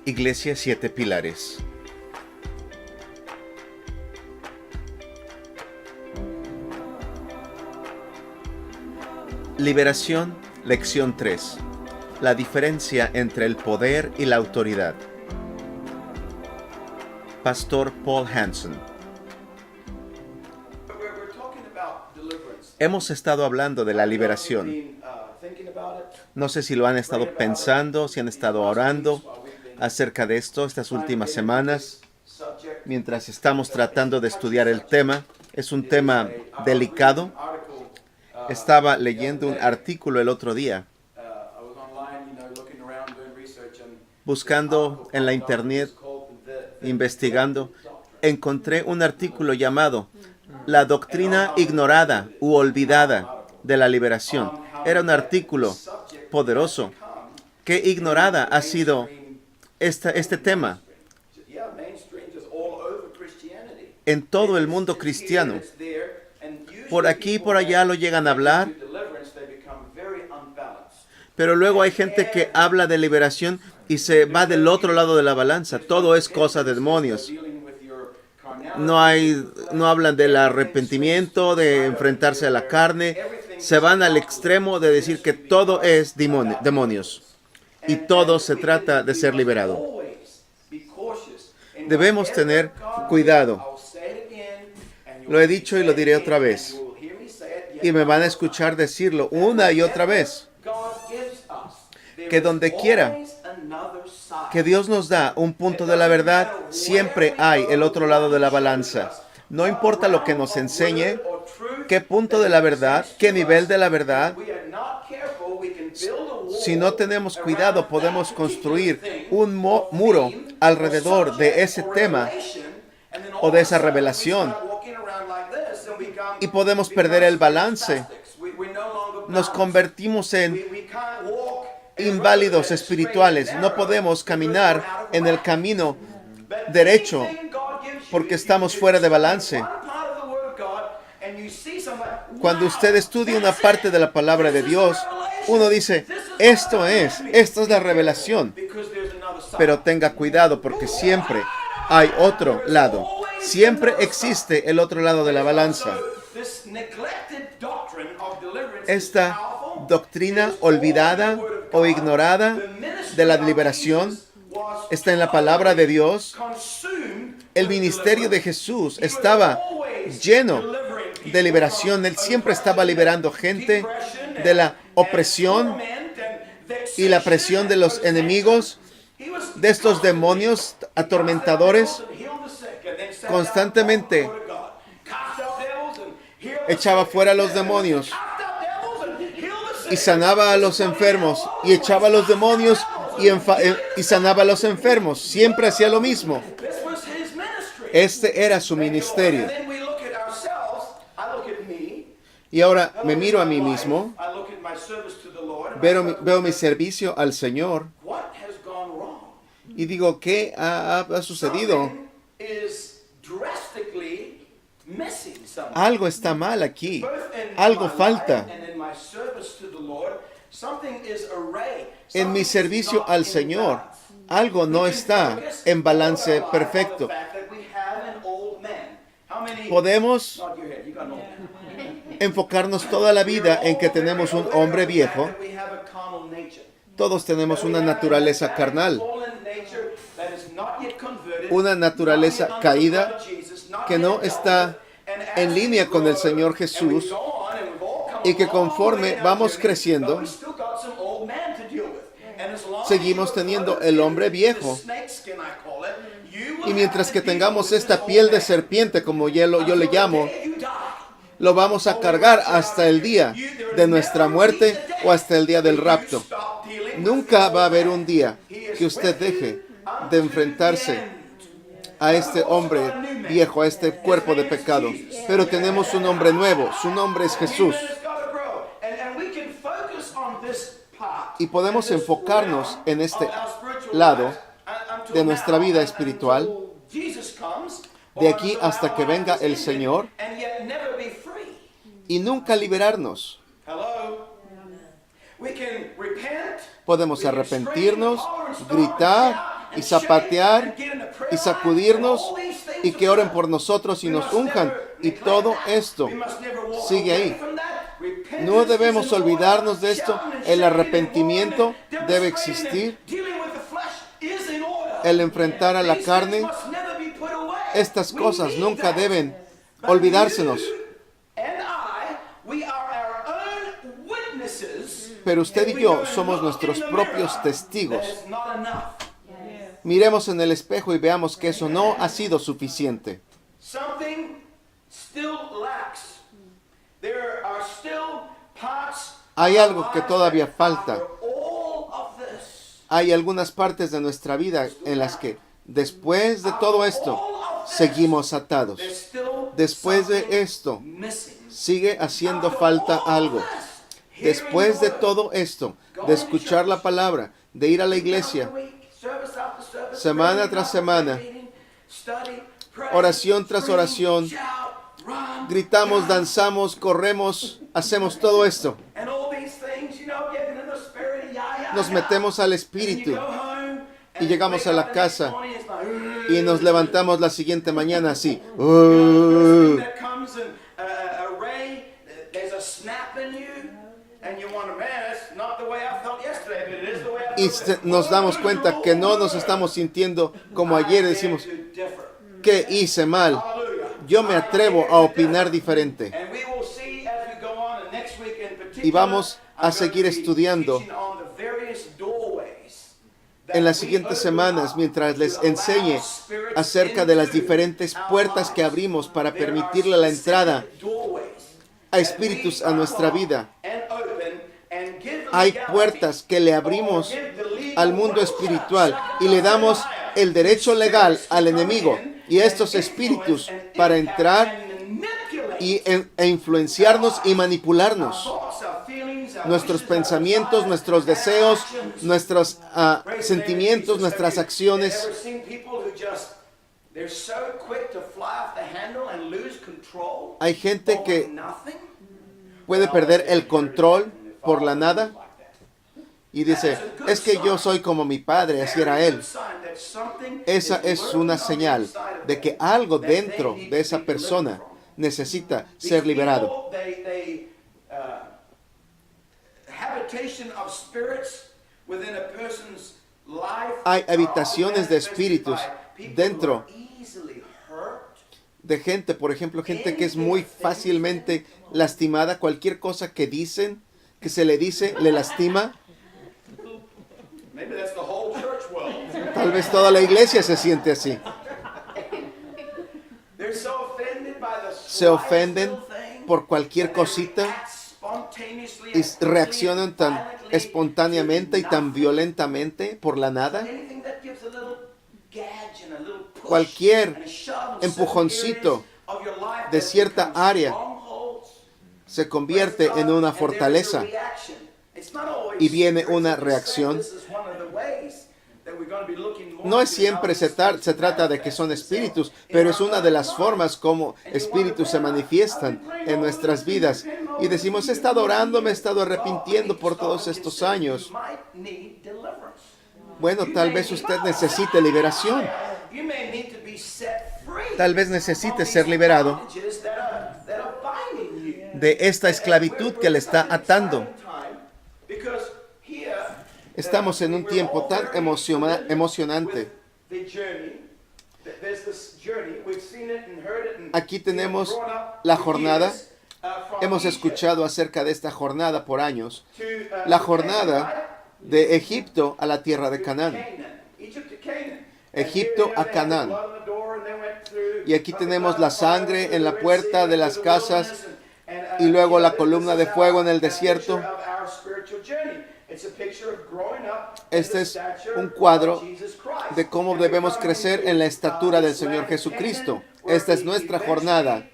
Iglesia Siete Pilares. Liberación, lección 3. La diferencia entre el poder y la autoridad. Pastor Paul Hansen. Hemos estado hablando de la liberación. No sé si lo han estado pensando, si han estado orando acerca de esto estas últimas semanas. Mientras estamos tratando de estudiar el tema, es un tema delicado. Estaba leyendo un artículo el otro día, buscando en la internet, investigando, encontré un artículo llamado La doctrina ignorada u olvidada de la liberación. Era un artículo poderoso. ¿Qué ignorada ha sido este tema en todo el mundo cristiano? Por aquí y por allá lo llegan a hablar, pero luego hay gente que habla de liberación y se va del otro lado de la balanza. Todo es cosa de demonios. No hablan del arrepentimiento, de enfrentarse a la carne. Se van al extremo de decir que todo es demonios y todo se trata de ser liberado. Debemos tener cuidado. Lo he dicho y lo diré otra vez. Y me van a escuchar decirlo una y otra vez. Que donde quiera que Dios nos da un punto de la verdad, siempre hay el otro lado de la balanza. No importa lo que nos enseñe, qué punto de la verdad, qué nivel de la verdad. Si no tenemos cuidado, podemos construir un muro alrededor de ese tema o de esa revelación y podemos perder el balance. Nos convertimos en inválidos espirituales. No podemos caminar en el camino derecho porque estamos fuera de balance. Cuando usted estudia una parte de la palabra de Dios, uno dice, esta es la revelación. Pero tenga cuidado porque siempre hay otro lado. Siempre existe el otro lado de la balanza. Esta doctrina olvidada o ignorada de la liberación está en la palabra de Dios. El ministerio de Jesús estaba lleno de liberación. Él siempre estaba liberando gente de la opresión y la presión de los enemigos, de estos demonios atormentadores. Constantemente echaba fuera a los demonios y sanaba a los enfermos, y echaba a los demonios y sanaba a los enfermos. Siempre hacía lo mismo. Este era su ministerio. Y ahora me miro a mí mismo, veo mi servicio al Señor y digo, ¿qué ha sucedido? Algo está mal aquí. Algo falta. En mi servicio al Señor, algo no está en balance perfecto. Podemos enfocarnos toda la vida en que tenemos un hombre viejo. Todos tenemos una naturaleza carnal, una naturaleza caída que no está en línea con el Señor Jesús, y que conforme vamos creciendo, seguimos teniendo el hombre viejo. Y mientras que tengamos esta piel de serpiente, como yo le llamo, lo vamos a cargar hasta el día de nuestra muerte o hasta el día del rapto. Nunca va a haber un día que usted deje de enfrentarse a este hombre viejo, a este cuerpo de pecado. Pero tenemos un hombre nuevo, su nombre es Jesús. Y podemos enfocarnos en este lado de nuestra vida espiritual, de aquí hasta que venga el Señor, y nunca liberarnos. Podemos arrepentirnos, gritar, y zapatear y sacudirnos y que oren por nosotros y nos unjan. Y todo esto sigue ahí. No debemos olvidarnos de esto. El arrepentimiento debe existir. El enfrentar a la carne. Estas cosas nunca deben olvidársenos. Pero usted y yo somos nuestros propios testigos. Miremos en el espejo y veamos que eso no ha sido suficiente. Hay algo que todavía falta. Hay algunas partes de nuestra vida en las que, después de todo esto, seguimos atados. Después de esto, sigue haciendo falta algo. Después de todo esto, de escuchar la palabra, de ir a la iglesia, semana tras semana, oración tras oración, gritamos, danzamos, corremos, hacemos todo esto. Nos metemos al Espíritu y llegamos a la casa y nos levantamos la siguiente mañana así. Y nos damos cuenta que no nos estamos sintiendo como ayer. Decimos, ¿qué hice mal? Yo me atrevo a opinar diferente. Y vamos a seguir estudiando en las siguientes semanas mientras les enseñe acerca de las diferentes puertas que abrimos para permitirle la entrada a espíritus a nuestra vida. Hay puertas que le abrimos al mundo espiritual y le damos el derecho legal al enemigo y a estos espíritus para entrar e influenciarnos y manipularnos. Nuestros pensamientos, nuestros deseos, nuestros sentimientos, nuestras acciones. Hay gente que puede perder el control por la nada y dice, es que yo soy como mi padre, así era él. Esa es una señal de que algo dentro de esa persona necesita ser liberado. Hay habitaciones de espíritus dentro de gente, por ejemplo, gente que es muy fácilmente lastimada. Cualquier cosa que dicen, que se le dice, le lastima. Tal vez toda la iglesia se siente así. Se ofenden por cualquier cosita y reaccionan tan espontáneamente y tan violentamente por la nada. Cualquier empujoncito de cierta área se convierte en una fortaleza y viene una reacción. No es siempre se trata de que son espíritus, pero es una de las formas como espíritus se manifiestan en nuestras vidas. Y decimos, he estado orando, me he estado arrepintiendo por todos estos años. Bueno, tal vez usted necesite liberación. Tal vez necesite ser liberado de esta esclavitud que le está atando. Estamos en un tiempo tan emocionante. Aquí tenemos la jornada. Hemos escuchado acerca de esta jornada por años. La jornada de Egipto a la tierra de Canaán. Egipto a Canaán. Y aquí tenemos la sangre en la puerta de las casas y luego la columna de fuego en el desierto. Este es un cuadro de cómo debemos crecer en la estatura del Señor Jesucristo. Esta es nuestra jornada.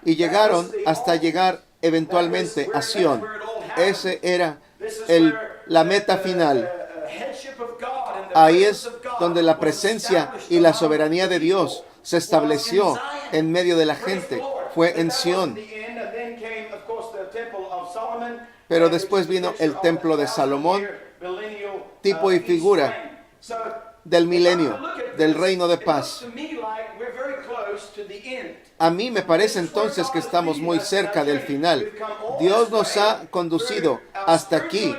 Y llegaron hasta llegar eventualmente a Sión. Ese era la meta final. Ahí es donde la presencia y la soberanía de Dios se estableció en medio de la gente. Fue en Sión. Pero después vino el templo de Salomón, tipo y figura del milenio, del reino de paz. A mí me parece entonces que estamos muy cerca del final. Dios nos ha conducido hasta aquí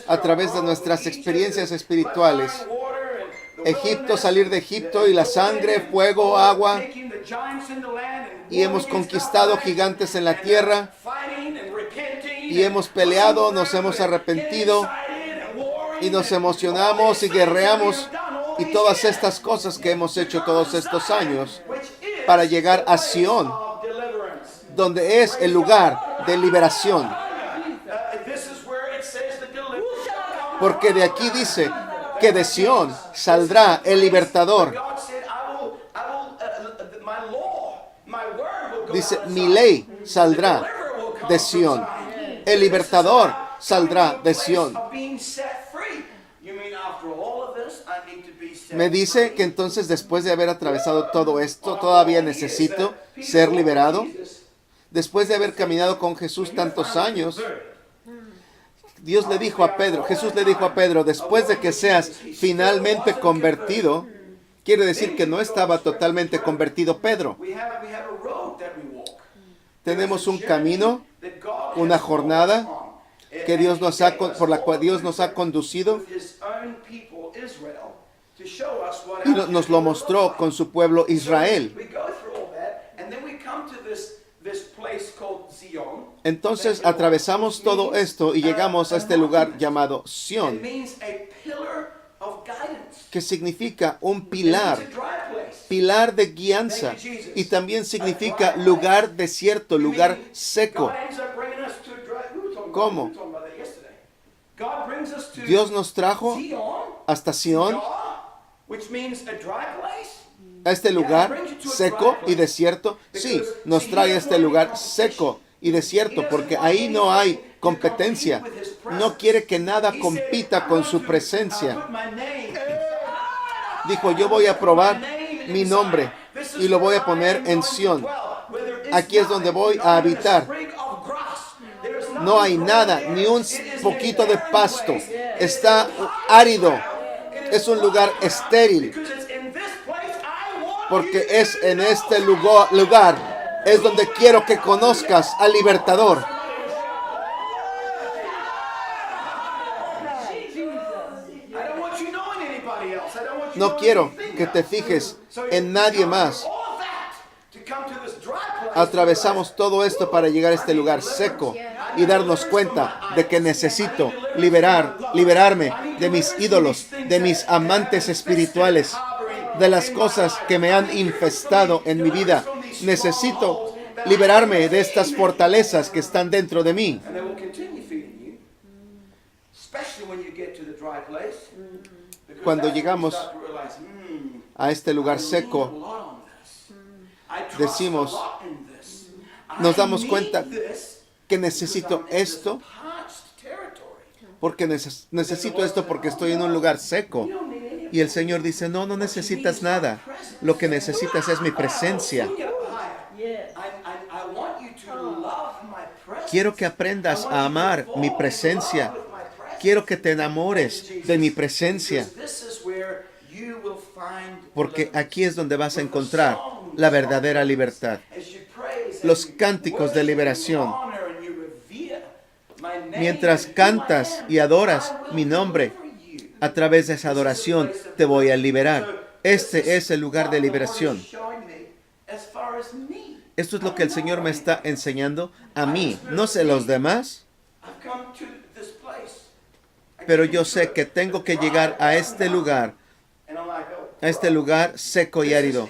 a través de nuestras experiencias espirituales. Egipto, salir de Egipto y la sangre, fuego, agua. Y hemos conquistado gigantes en la tierra. Y hemos peleado, nos hemos arrepentido. Y nos emocionamos y guerreamos. Y todas estas cosas que hemos hecho todos estos años para llegar a Sión, donde es el lugar de liberación. Porque de aquí dice que de Sión saldrá el libertador. Dice, mi ley saldrá de Sión. El libertador saldrá de Sión. Me dice que entonces después de haber atravesado todo esto, todavía necesito ser liberado. Después de haber caminado con Jesús tantos años, Dios le dijo a Pedro, Jesús le dijo a Pedro, después de que seas finalmente convertido, quiere decir que no estaba totalmente convertido Pedro. Tenemos un camino, una jornada que Dios nos ha, por la cual Dios nos ha conducido y nos lo mostró con su pueblo Israel. Entonces atravesamos todo esto y llegamos a este lugar llamado Sión, que significa un pilar, pilar de guianza, y también significa lugar desierto, lugar seco. ¿Cómo? Dios nos trajo hasta Sión, a este lugar seco y desierto. Sí, nos trae a este lugar seco y desierto porque ahí no hay competencia. No quiere que nada compita con su presencia. Dijo, yo voy a probar mi nombre y lo voy a poner en Sión. Aquí es donde voy a habitar. No hay nada, ni un poquito de pasto. Está árido. Es un lugar estéril. Porque es en este lugar es donde quiero que conozcas al libertador. No quiero que te fijes en nadie más. Atravesamos todo esto para llegar a este lugar seco y darnos cuenta de que necesito liberarme de mis ídolos, de mis amantes espirituales, de las cosas que me han infestado en mi vida. Necesito liberarme de estas fortalezas que están dentro de mí. Cuando llegamos a este lugar seco, decimos, nos damos cuenta que necesito esto, porque necesito esto porque estoy en un lugar seco. Y el Señor dice, no necesitas nada. Lo que necesitas es mi presencia. Quiero que aprendas a amar mi presencia. Quiero que te enamores de mi presencia. Porque aquí es donde vas a encontrar la verdadera libertad. Los cánticos de liberación. Mientras cantas y adoras mi nombre, a través de esa adoración te voy a liberar. Este es el lugar de liberación. Esto es lo que el Señor me está enseñando a mí. No sé los demás, pero yo sé que tengo que llegar a este lugar seco y árido.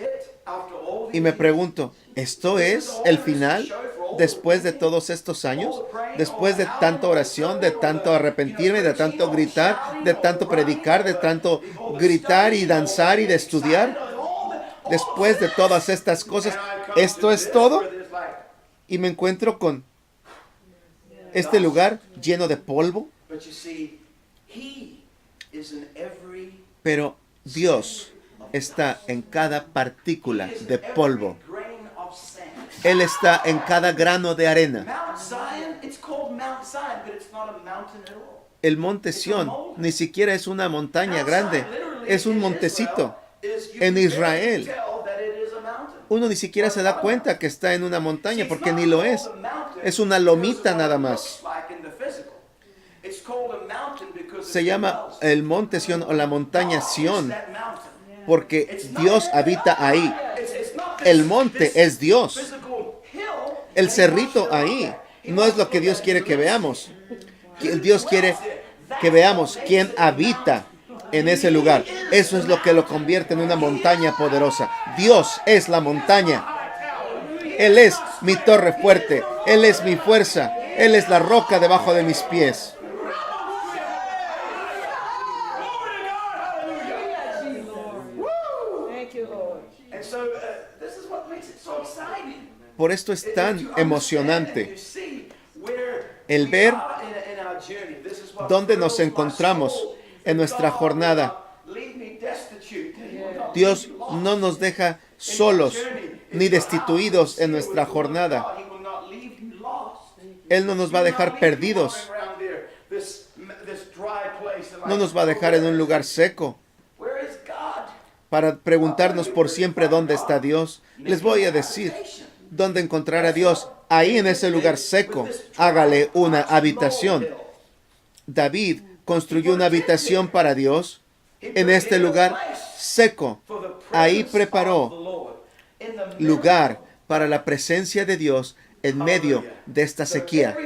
Y me pregunto, ¿esto es el final? Después de todos estos años, después de tanta oración, de tanto arrepentirme, de tanto gritar, de tanto predicar, de tanto gritar y danzar y de estudiar, después de todas estas cosas, ¿esto es todo? Y me encuentro con este lugar lleno de polvo. Pero Dios está en cada partícula de polvo. Él está en cada grano de arena. El monte Sión ni siquiera es una montaña grande. Es un montecito en Israel. Uno ni siquiera se da cuenta que está en una montaña porque ni lo es. Es una lomita nada más. Se llama el monte Sión o la montaña Sión porque Dios habita ahí. El monte es Dios. El cerrito ahí no es lo que Dios quiere que veamos. Dios quiere que veamos quién habita en ese lugar. Eso es lo que lo convierte en una montaña poderosa. Dios es la montaña. Él es mi torre fuerte. Él es mi fuerza. Él es la roca debajo de mis pies. Por esto es tan emocionante el ver dónde nos encontramos en nuestra jornada. Dios no nos deja solos ni destituidos en nuestra jornada. Él no nos va a dejar perdidos. No nos va a dejar en un lugar seco para preguntarnos por siempre dónde está Dios. Les voy a decir dónde encontrar a Dios. Ahí en ese lugar seco, hágale una habitación. David construyó una habitación para Dios en este lugar seco. Ahí preparó lugar para la presencia de Dios en medio de esta sequía.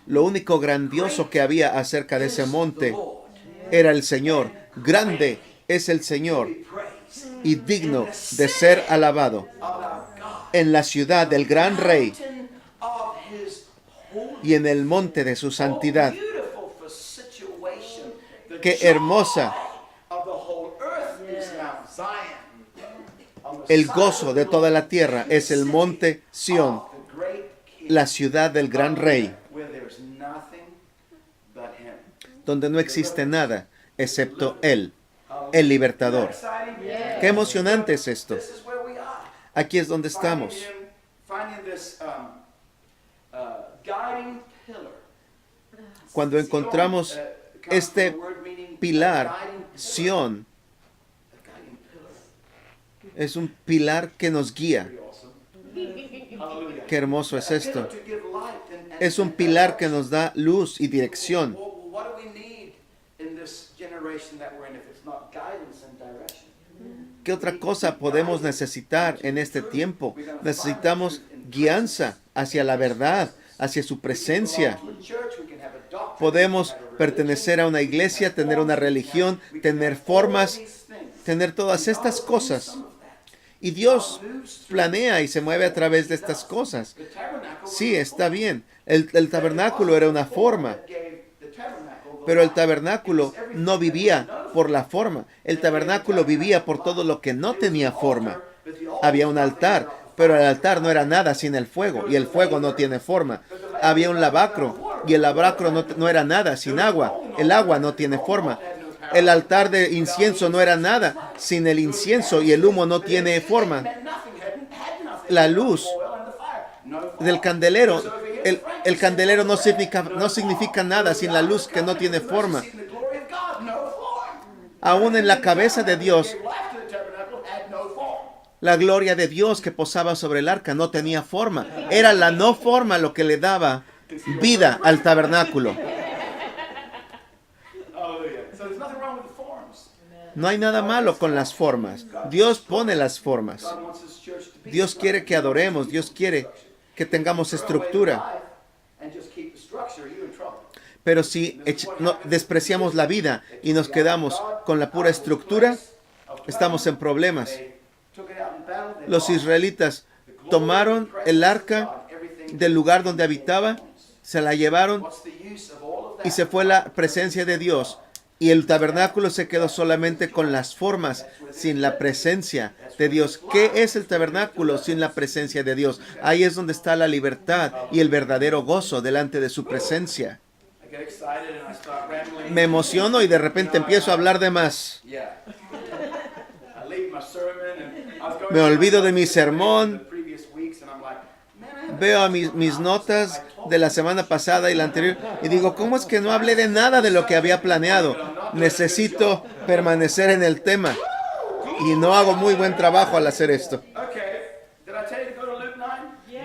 Lo único grandioso que había acerca de ese monte era el Señor. Grande es el Señor y digno de ser alabado. En la ciudad del gran Rey y en el monte de su santidad. ¡Qué hermosa! El gozo de toda la tierra es el monte Sión, la ciudad del gran Rey, donde no existe nada excepto Él, el libertador. ¡Qué emocionante es esto! Aquí es donde estamos. Cuando encontramos este pilar, Sión, es un pilar que nos guía. Qué hermoso es esto. Es un pilar que nos da luz y dirección. ¿Qué otra cosa podemos necesitar en este tiempo? Necesitamos guianza hacia la verdad, hacia su presencia. Podemos pertenecer a una iglesia, tener una religión, tener formas, tener todas estas cosas. Y Dios planea y se mueve a través de estas cosas. Sí, está bien. El tabernáculo era una forma. Pero el tabernáculo no vivía por la forma. El tabernáculo vivía por todo lo que no tenía forma. Había un altar, pero el altar no era nada sin el fuego, y el fuego no tiene forma. Había un lavacro, y el lavacro no era nada sin agua. El agua no tiene forma. El altar de incienso no era nada sin el incienso, y el humo no tiene forma. La luz del candelero, el candelero no significa nada sin la luz que no tiene forma. Aún en la cabeza de Dios, la gloria de Dios que posaba sobre el arca no tenía forma. Era la no forma lo que le daba vida al tabernáculo. No hay nada malo con las formas. Dios pone las formas. Dios quiere que adoremos. Dios quiere que tengamos estructura. Pero si despreciamos la vida y nos quedamos con la pura estructura, estamos en problemas. Los israelitas tomaron el arca del lugar donde habitaba, se la llevaron y se fue la presencia de Dios. Y el tabernáculo se quedó solamente con las formas, sin la presencia de Dios. ¿Qué es el tabernáculo sin la presencia de Dios? Ahí es donde está la libertad y el verdadero gozo delante de su presencia. Me emociono y de repente empiezo a hablar de más. Me olvido de mi sermón. Veo a mis notas de la semana pasada y la anterior. Y digo, ¿cómo es que no hablé de nada de lo que había planeado? Necesito permanecer en el tema. Y no hago muy buen trabajo al hacer esto.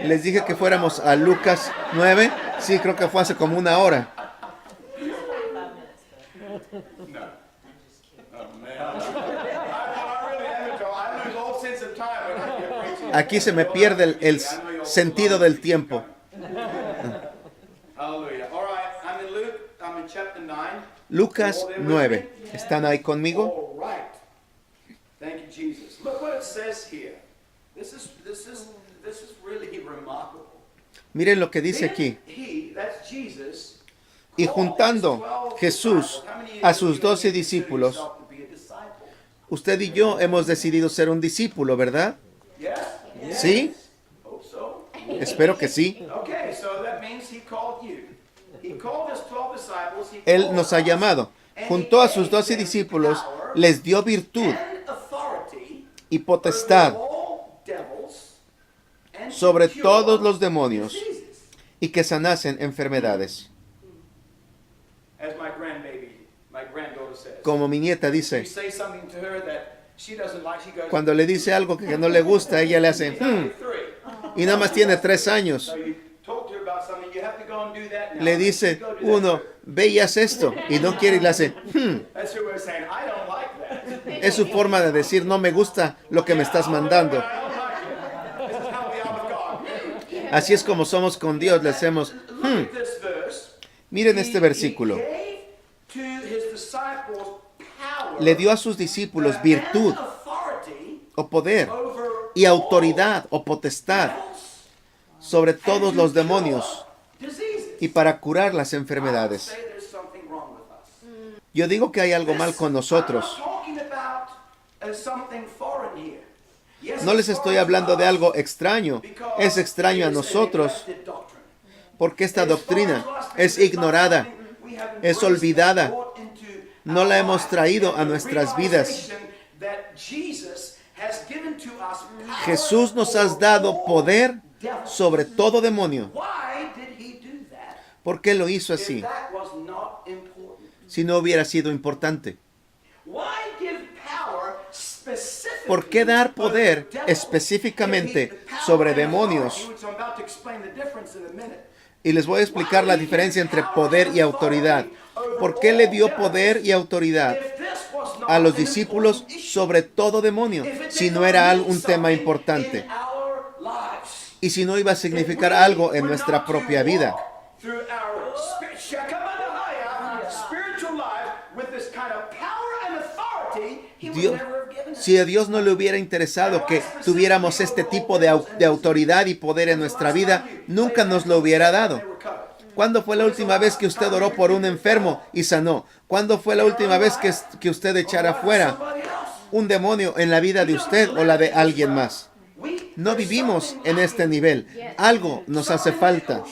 Les dije que fuéramos a Lucas 9. Sí, creo que fue hace como una hora. Aquí se me pierde el sentido del tiempo. Lucas 9. ¿Están ahí conmigo? Miren lo que dice aquí. Y juntando Jesús a sus 12 discípulos, usted y yo hemos decidido ser un discípulo, ¿verdad? ¿Sí? Espero que sí. Él nos ha llamado. Juntó a sus 12 discípulos, les dio virtud y potestad sobre todos los demonios y que sanasen enfermedades. Como mi nieta dice, cuando le dice algo que no le gusta, ella le hace, y nada más tiene 3 años. Le dice uno, ve y haz esto, y no quiere y le hace, Es su forma de decir, no me gusta lo que me estás mandando. Así es como somos con Dios, le hacemos, Miren este versículo. Le dio a sus discípulos virtud o poder y autoridad o potestad sobre todos los demonios y para curar las enfermedades. Yo digo que hay algo mal con nosotros. No les estoy hablando de algo extraño. Es extraño a nosotros porque esta doctrina es ignorada, es olvidada. No la hemos traído a nuestras vidas. Jesús nos ha dado poder sobre todo demonio. ¿Por qué lo hizo así? Si no hubiera sido importante. ¿Por qué dar poder específicamente sobre demonios? Y les voy a explicar la diferencia entre poder y autoridad. ¿Por qué le dio poder y autoridad a los discípulos sobre todo demonio si no era un tema importante? Y si no iba a significar algo en nuestra propia vida. Si a Dios no le hubiera interesado que tuviéramos este tipo de autoridad y poder en nuestra vida, nunca nos lo hubiera dado. ¿Cuándo fue la última vez que usted oró por un enfermo y sanó? ¿Cuándo fue la última vez que usted echara fuera un demonio en la vida de usted o la de alguien más? No vivimos en este nivel. Algo nos hace falta.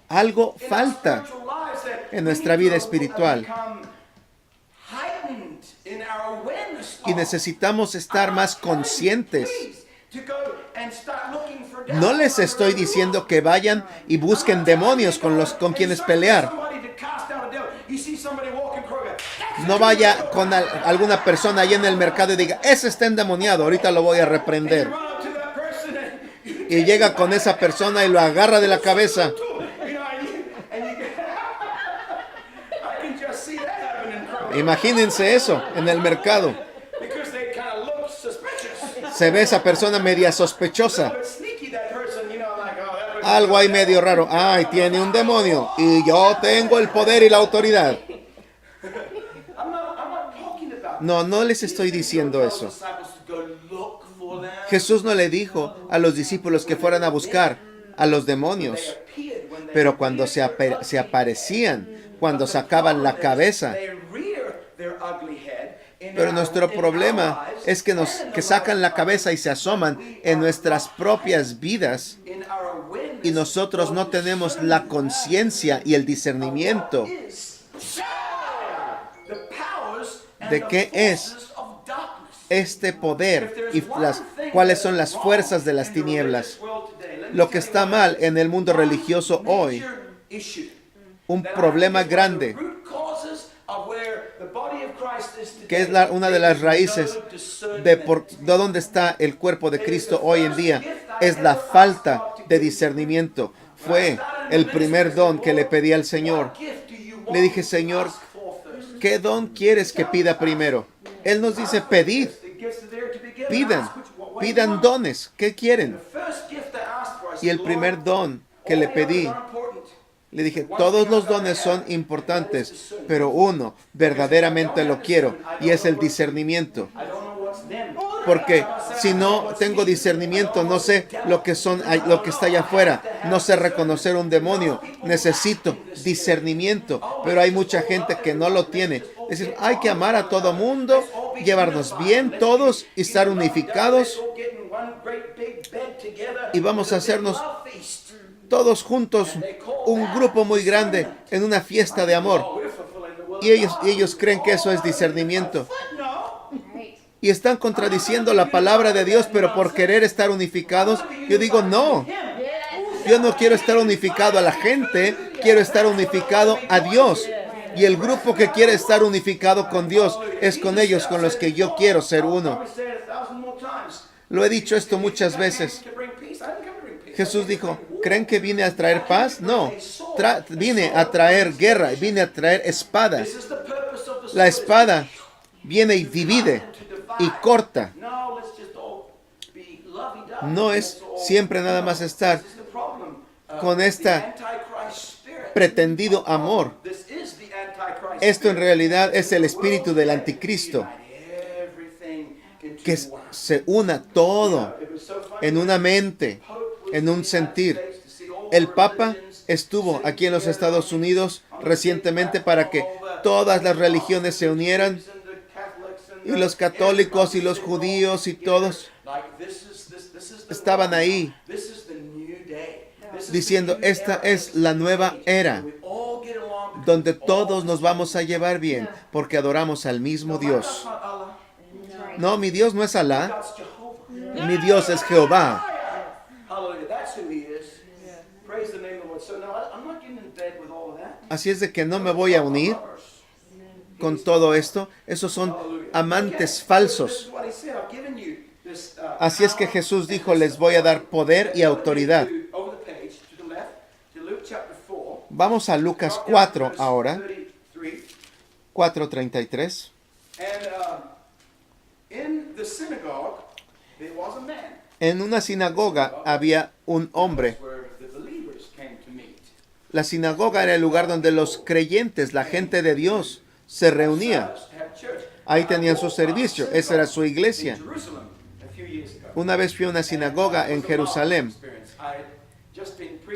Algo falta en nuestra vida espiritual. Y necesitamos estar más conscientes. No les estoy diciendo que vayan y busquen demonios con quienes pelear. No vaya con alguna persona ahí en el mercado y diga, ese está endemoniado, ahorita lo voy a reprender. Y llega con esa persona y lo agarra de la cabeza. Imagínense eso en el mercado. Se ve esa persona media sospechosa. Algo ahí medio raro. Ay, tiene un demonio. Y yo tengo el poder y la autoridad. No les estoy diciendo eso. Jesús no le dijo a los discípulos que fueran a buscar a los demonios. Pero cuando se aparecían, cuando sacaban la cabeza. Pero nuestro problema es que sacan la cabeza y se asoman en nuestras propias vidas y nosotros no tenemos la conciencia y el discernimiento de qué es este poder y cuáles son las fuerzas de las tinieblas. lo que está mal en el mundo religioso hoy, un problema grande, que es una de las raíces de dónde está el cuerpo de Cristo hoy en día, es la falta de discernimiento. Fue el primer don que le pedí al Señor. Le dije, Señor, ¿qué don quieres que pida primero? Él nos dice, pedid, pidan dones, ¿qué quieren? Y el primer don que le pedí, le dije, todos los dones son importantes, pero uno verdaderamente lo quiero, y es el discernimiento. Porque si no tengo discernimiento, no sé lo que está allá afuera, no sé reconocer un demonio, necesito discernimiento, pero hay mucha gente que no lo tiene. Es decir, hay que amar a todo mundo, llevarnos bien todos y estar unificados, y vamos a hacernos todos juntos un grupo muy grande en una fiesta de amor. Y ellos creen que eso es discernimiento. Y están contradiciendo la palabra de Dios, pero por querer estar unificados, yo digo, no. Yo no quiero estar unificado a la gente, quiero estar unificado a Dios. Y el grupo que quiere estar unificado con Dios es con ellos con los que yo quiero ser uno. Lo he dicho esto muchas veces. Jesús dijo, ¿creen que vine a traer paz? No, vine a traer guerra, vine a traer espada. La espada viene y divide y corta. No es siempre nada más estar con este pretendido amor. Esto en realidad es el espíritu del anticristo, que se una todo en una mente, en un sentir. El Papa estuvo aquí en los Estados Unidos recientemente para que todas las religiones se unieran, y los católicos y los judíos y todos estaban ahí diciendo, esta es la nueva era donde todos nos vamos a llevar bien porque adoramos al mismo Dios. No, mi Dios no es Alá, mi Dios es Jehová. Así es de que no me voy a unir con todo esto. Esos son amantes falsos. Así es que Jesús dijo, les voy a dar poder y autoridad. Vamos a Lucas 4 ahora. 4:33. En una sinagoga había un hombre. La sinagoga era el lugar donde los creyentes, la gente de Dios, se reunía. Ahí tenían su servicio. Esa era su iglesia. Una vez fui a una sinagoga en Jerusalén.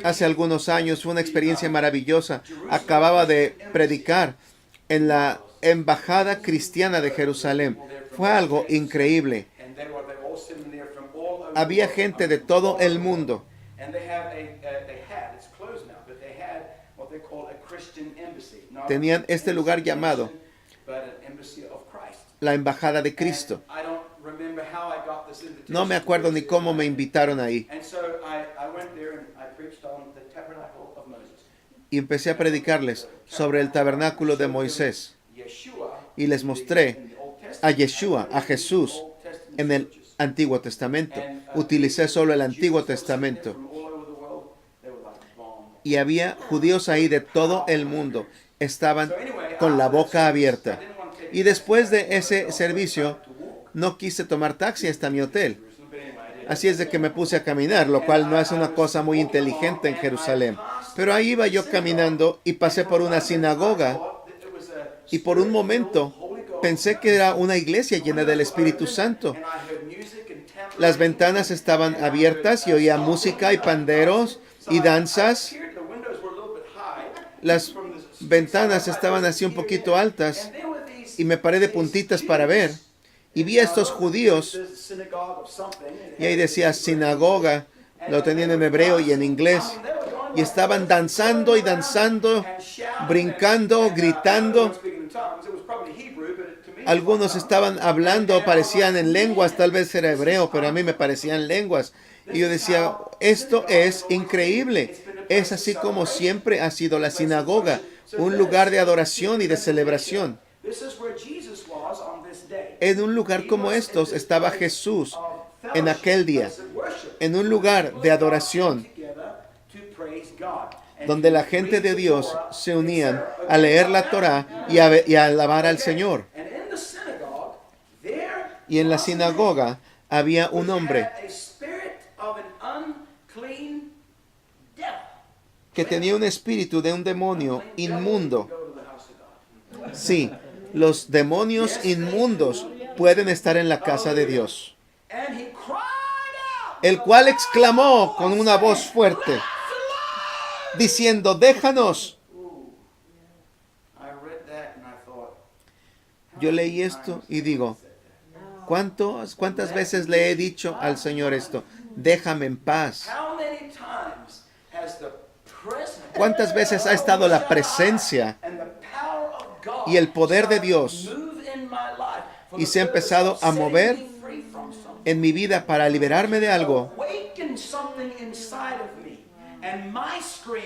Hace algunos años fue una experiencia maravillosa. Acababa de predicar en la Embajada Cristiana de Jerusalén. Fue algo increíble. Había gente de todo el mundo. Tenían este lugar llamado la Embajada de Cristo. No me acuerdo ni cómo me invitaron ahí. Y empecé a predicarles sobre el tabernáculo de Moisés. Y les mostré a Yeshua, a Jesús, en el Antiguo Testamento. Utilicé solo el Antiguo Testamento. Y había judíos ahí de todo el mundo. Estaban con la boca abierta. Y después de ese servicio, no quise tomar taxi hasta mi hotel. Así es de que me puse a caminar, lo cual no es una cosa muy inteligente en Jerusalén. Pero ahí iba yo caminando y pasé por una sinagoga. Y por un momento pensé que era una iglesia llena del Espíritu Santo. Las ventanas estaban abiertas y oía música y panderos y danzas. Las ventanas estaban así un poquito altas y me paré de puntitas para ver. Y vi a estos judíos y ahí decía sinagoga, lo tenían en hebreo y en inglés. Y estaban danzando y danzando, brincando, gritando. Algunos estaban hablando, parecían en lenguas, tal vez era hebreo, pero a mí me parecían lenguas. Y yo decía, Esto es increíble. Es así como siempre ha sido la sinagoga, un lugar de adoración y de celebración. En un lugar como estos estaba Jesús en aquel día, en un lugar de adoración, donde la gente de Dios se unían a leer la Torá y a alabar al Señor. Y en la sinagoga había un hombre que tenía un espíritu de un demonio inmundo. Sí, los demonios inmundos pueden estar en la casa de Dios. El cual exclamó con una voz fuerte, diciendo, déjanos. Yo leí esto y digo, ¿cuántas veces le he dicho al Señor esto? Déjame en paz. ¿Cuántas veces ha estado la presencia y el poder de Dios y se ha empezado a mover en mi vida para liberarme de algo,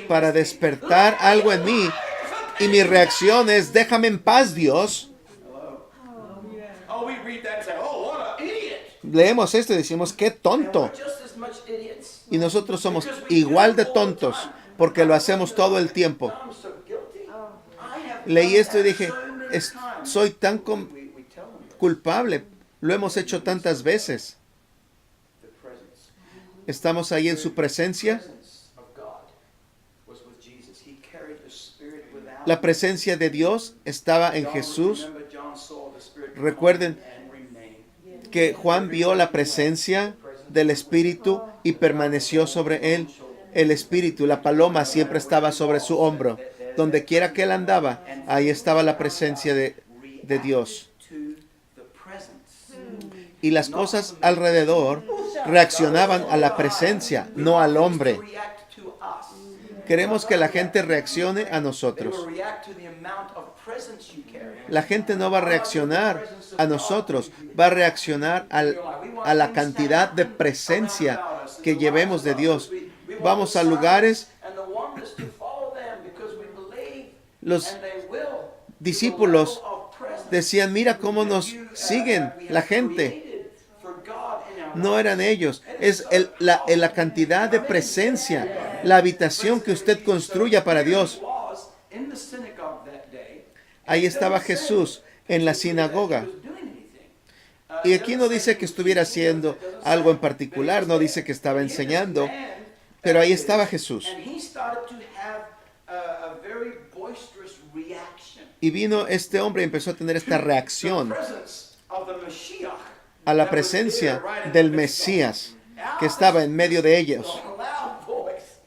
para despertar algo en mí, y mi reacción es, déjame en paz, Dios? Leemos esto y decimos, qué tonto. Y nosotros somos igual de tontos porque lo hacemos todo el tiempo. Leí esto y dije, soy tan culpable. Lo hemos hecho tantas veces. Estamos ahí en su presencia. La presencia de Dios estaba en Jesús. Recuerden que Juan vio la presencia del Espíritu y permaneció sobre él. El Espíritu, la paloma, siempre estaba sobre su hombro. Donde quiera que él andaba, ahí estaba la presencia de Dios. Y las cosas alrededor reaccionaban a la presencia, no al hombre. Queremos que la gente reaccione a nosotros. La gente no va a reaccionar a nosotros, va a reaccionar a la cantidad de presencia que llevemos de Dios. Vamos a lugares, los discípulos decían, mira cómo nos siguen la gente. No eran ellos, es la cantidad de presencia, la habitación que usted construya para Dios. Ahí estaba Jesús en la sinagoga. Y aquí no dice que estuviera haciendo algo en particular, no dice que estaba enseñando, pero ahí estaba Jesús. Y vino este hombre y empezó a tener esta reacción a la presencia del Mesías que estaba en medio de ellos.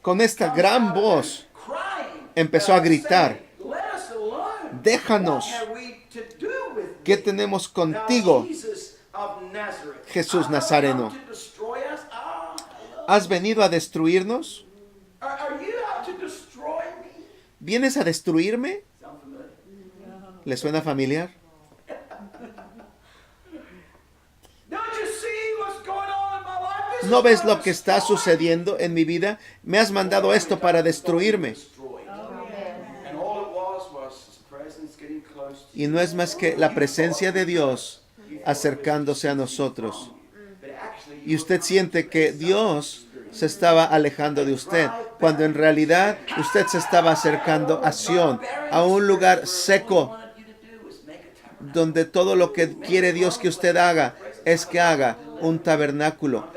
Con esta gran voz empezó a gritar, déjanos, ¿qué tenemos contigo, Jesús Nazareno? ¿Has venido a destruirnos? ¿Vienes a destruirme? ¿Le suena familiar? ¿No ves lo que está sucediendo en mi vida? Me has mandado esto para destruirme. Y no es más que la presencia de Dios acercándose a nosotros. Y usted siente que Dios se estaba alejando de usted, cuando en realidad usted se estaba acercando a Sión, a un lugar seco, donde todo lo que quiere Dios que usted haga es que haga un tabernáculo.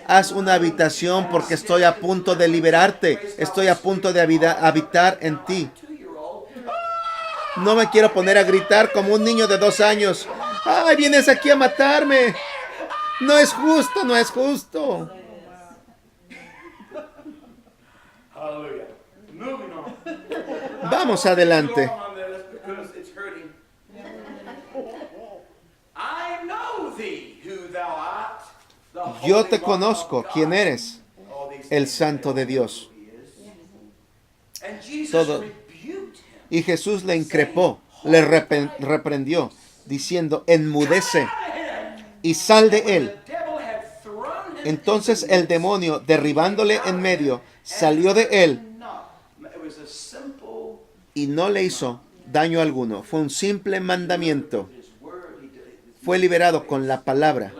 Haz una habitación porque estoy a punto de liberarte. Estoy a punto de habitar en ti. No me quiero poner a gritar como un niño de 2 años. ¡Ay, vienes aquí a matarme! No es justo, no es justo. Vamos adelante. Yo te conozco, ¿quién eres? El Santo de Dios. Todo. Y Jesús le increpó, le reprendió, diciendo, enmudece y sal de él. Entonces el demonio, derribándole en medio, salió de él y no le hizo daño alguno. Fue un simple mandamiento. Fue liberado con la palabra.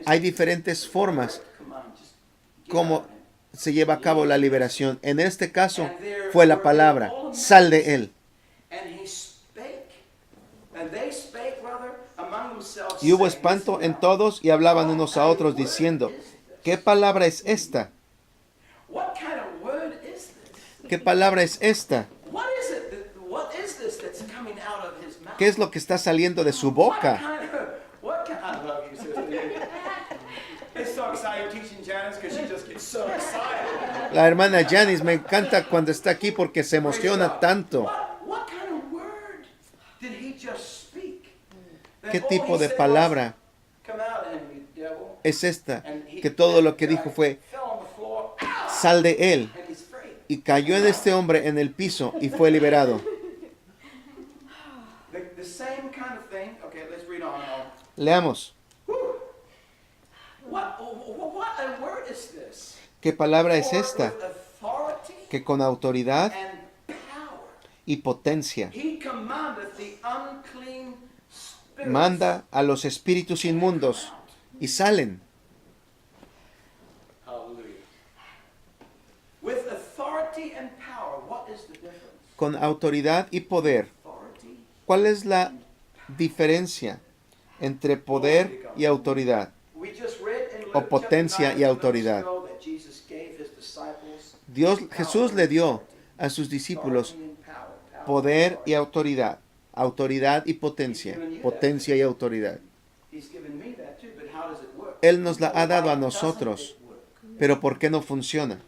Hay diferentes formas como se lleva a cabo la liberación. En este caso fue la palabra. Sal de él. Y hubo espanto en todos y hablaban unos a otros diciendo, ¿qué palabra es esta? ¿Qué palabra es esta? ¿Qué es lo que está saliendo de su boca? La hermana Janice me encanta cuando está aquí porque se emociona tanto. ¿Qué tipo de palabra es esta? Que todo lo que dijo fue, sal de él. Y cayó en este hombre en el piso y fue liberado. Leamos. ¿Qué palabra es esta? Que con autoridad y potencia manda a los espíritus inmundos y salen. Con autoridad y poder. ¿Cuál es la diferencia entre poder y autoridad? O potencia y autoridad. Jesús le dio a sus discípulos poder y autoridad. Autoridad y potencia. Potencia y autoridad. Él nos la ha dado a nosotros. Pero ¿por qué no funciona?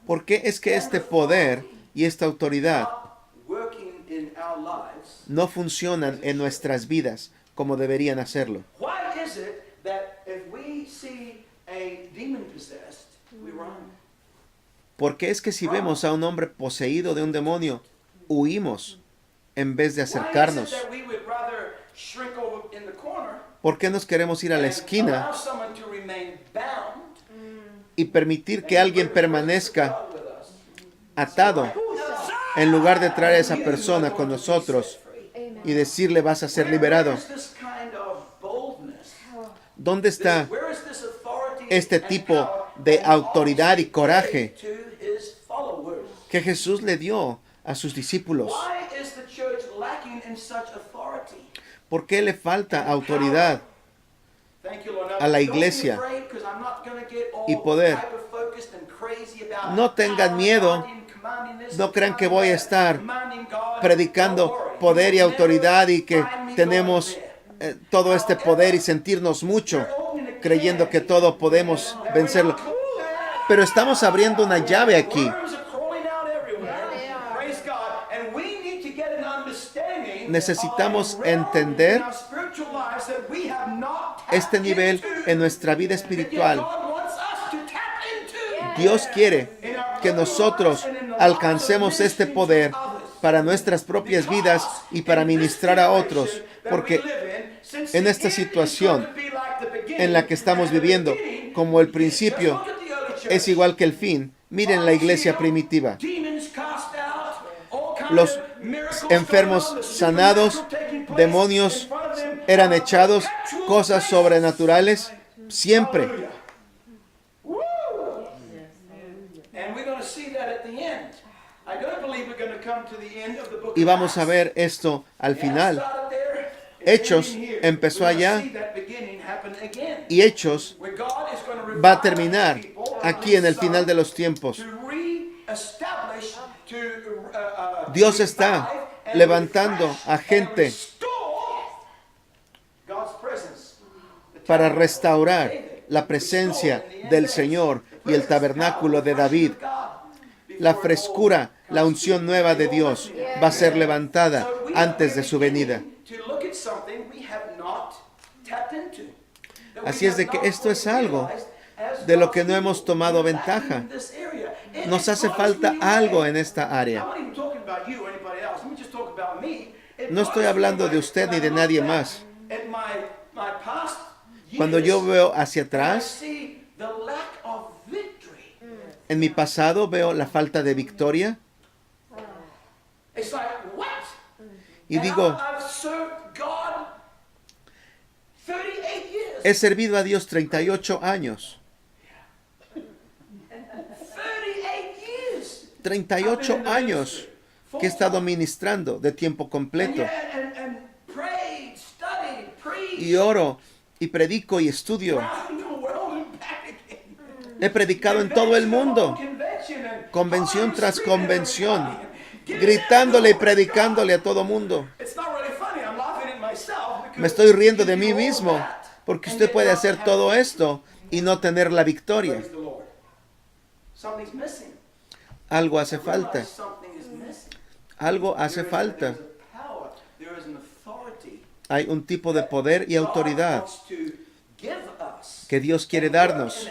¿Por qué es que este poder y esta autoridad no funcionan en nuestras vidas como deberían hacerlo? ¿Por qué es que si vemos a un hombre poseído de un demonio, huimos en vez de acercarnos? ¿Por qué nos queremos ir a la esquina y permitir que alguien permanezca atado en lugar de traer a esa persona con nosotros y decirle vas a ser liberado? ¿Dónde está este tipo de autoridad y coraje que Jesús le dio a sus discípulos? ¿Por qué le falta autoridad a la iglesia y poder? No tengan miedo. No crean que voy a estar predicando poder y autoridad y que tenemos todo este poder y sentirnos mucho, creyendo que todo podemos vencerlo. Pero estamos abriendo una llave aquí. Necesitamos entender este nivel en nuestra vida espiritual. Dios quiere que nosotros alcancemos este poder para nuestras propias vidas y para ministrar a otros, porque en esta situación en la que estamos viviendo, como el principio es igual que el fin, miren la iglesia primitiva. Los enfermos sanados, demonios eran echados, cosas sobrenaturales, siempre. Y vamos a ver esto al final. Hechos empezó allá y Hechos va a terminar aquí en el final de los tiempos. Dios está levantando a gente para restaurar la presencia del Señor y el tabernáculo de David. La frescura, la unción nueva de Dios va a ser levantada antes de su venida. Así es de que esto es algo de lo que no hemos tomado ventaja. Nos hace falta algo en esta área. No estoy hablando de usted ni de nadie más. Cuando yo veo hacia atrás, en mi pasado veo la falta de victoria. Y digo, he servido a Dios 38 años. 38 años que he estado ministrando de tiempo completo. Y oro, y predico, y estudio. He predicado en todo el mundo, convención tras convención, gritándole y predicándole a todo mundo. Me estoy riendo de mí mismo, porque usted puede hacer todo esto y no tener la victoria. Algo hace falta. Algo hace falta. Hay un tipo de poder y autoridad que Dios quiere darnos.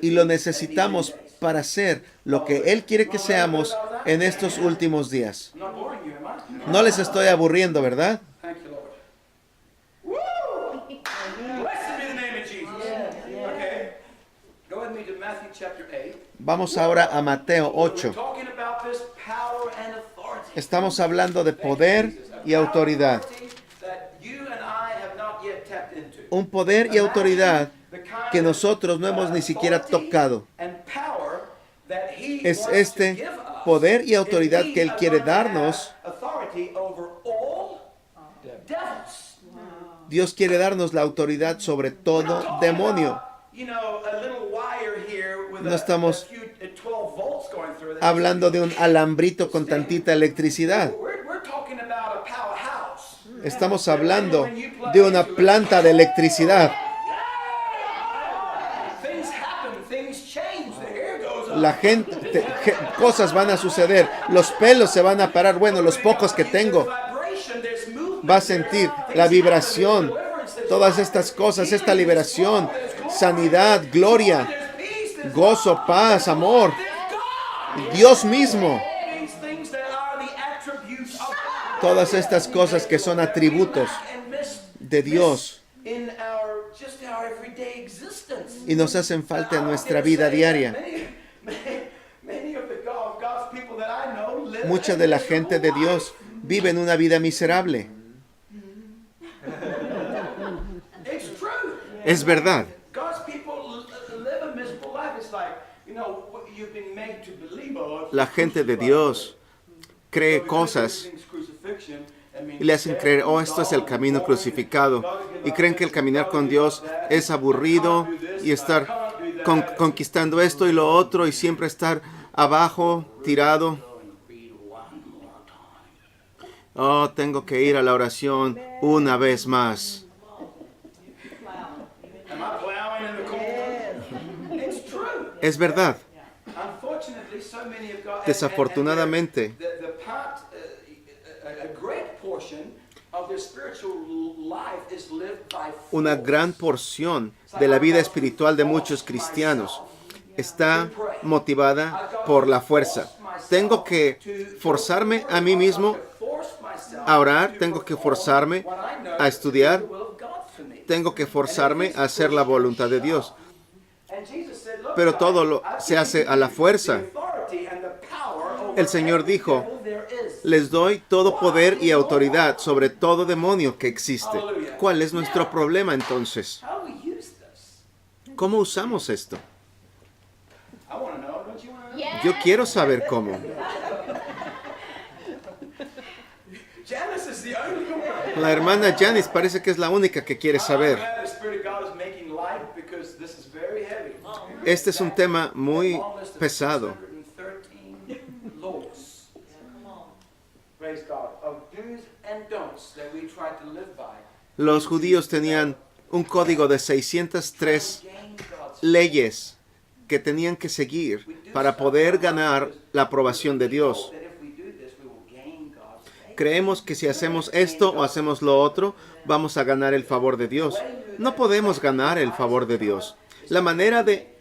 Y lo necesitamos para ser lo que Él quiere que seamos en estos últimos días. No les estoy aburriendo, ¿verdad? Vamos ahora a Mateo 8. Estamos hablando de poder y autoridad. Un poder y autoridad que nosotros no hemos ni siquiera tocado. Es este poder y autoridad que Él quiere darnos. Dios quiere darnos la autoridad sobre todo demonio. No estamos hablando de un alambrito con tantita electricidad. Estamos hablando de una planta de electricidad. La gente, cosas van a suceder. Los pelos se van a parar. Bueno, los pocos que tengo. Va a sentir la vibración. Todas estas cosas, esta liberación, sanidad, gloria, gozo, paz, amor. Dios mismo. Todas estas cosas que son atributos de Dios y nos hacen falta en nuestra vida diaria. Mucha de la gente de Dios vive en una vida miserable. Es verdad. La gente de Dios cree cosas y le hacen creer, oh, esto es el camino crucificado. Y creen que el caminar con Dios es aburrido y estar conquistando esto y lo otro y siempre estar abajo, tirado. Oh, tengo que ir a la oración una vez más. Es verdad. Desafortunadamente, una gran porción de la vida espiritual de muchos cristianos está motivada por la fuerza. Tengo que forzarme a mí mismo a orar, tengo que forzarme a estudiar, tengo que forzarme a hacer la voluntad de Dios. Pero todo se hace a la fuerza. El Señor dijo, les doy todo poder y autoridad sobre todo demonio que existe. ¿Cuál es nuestro problema entonces? ¿Cómo usamos esto? Yo quiero saber cómo. La hermana Janice parece que es la única que quiere saber. Este es un tema muy pesado. Los judíos tenían un código de 603 leyes que tenían que seguir para poder ganar la aprobación de Dios. Creemos que si hacemos esto o hacemos lo otro, vamos a ganar el favor de Dios. No podemos ganar el favor de Dios. La manera de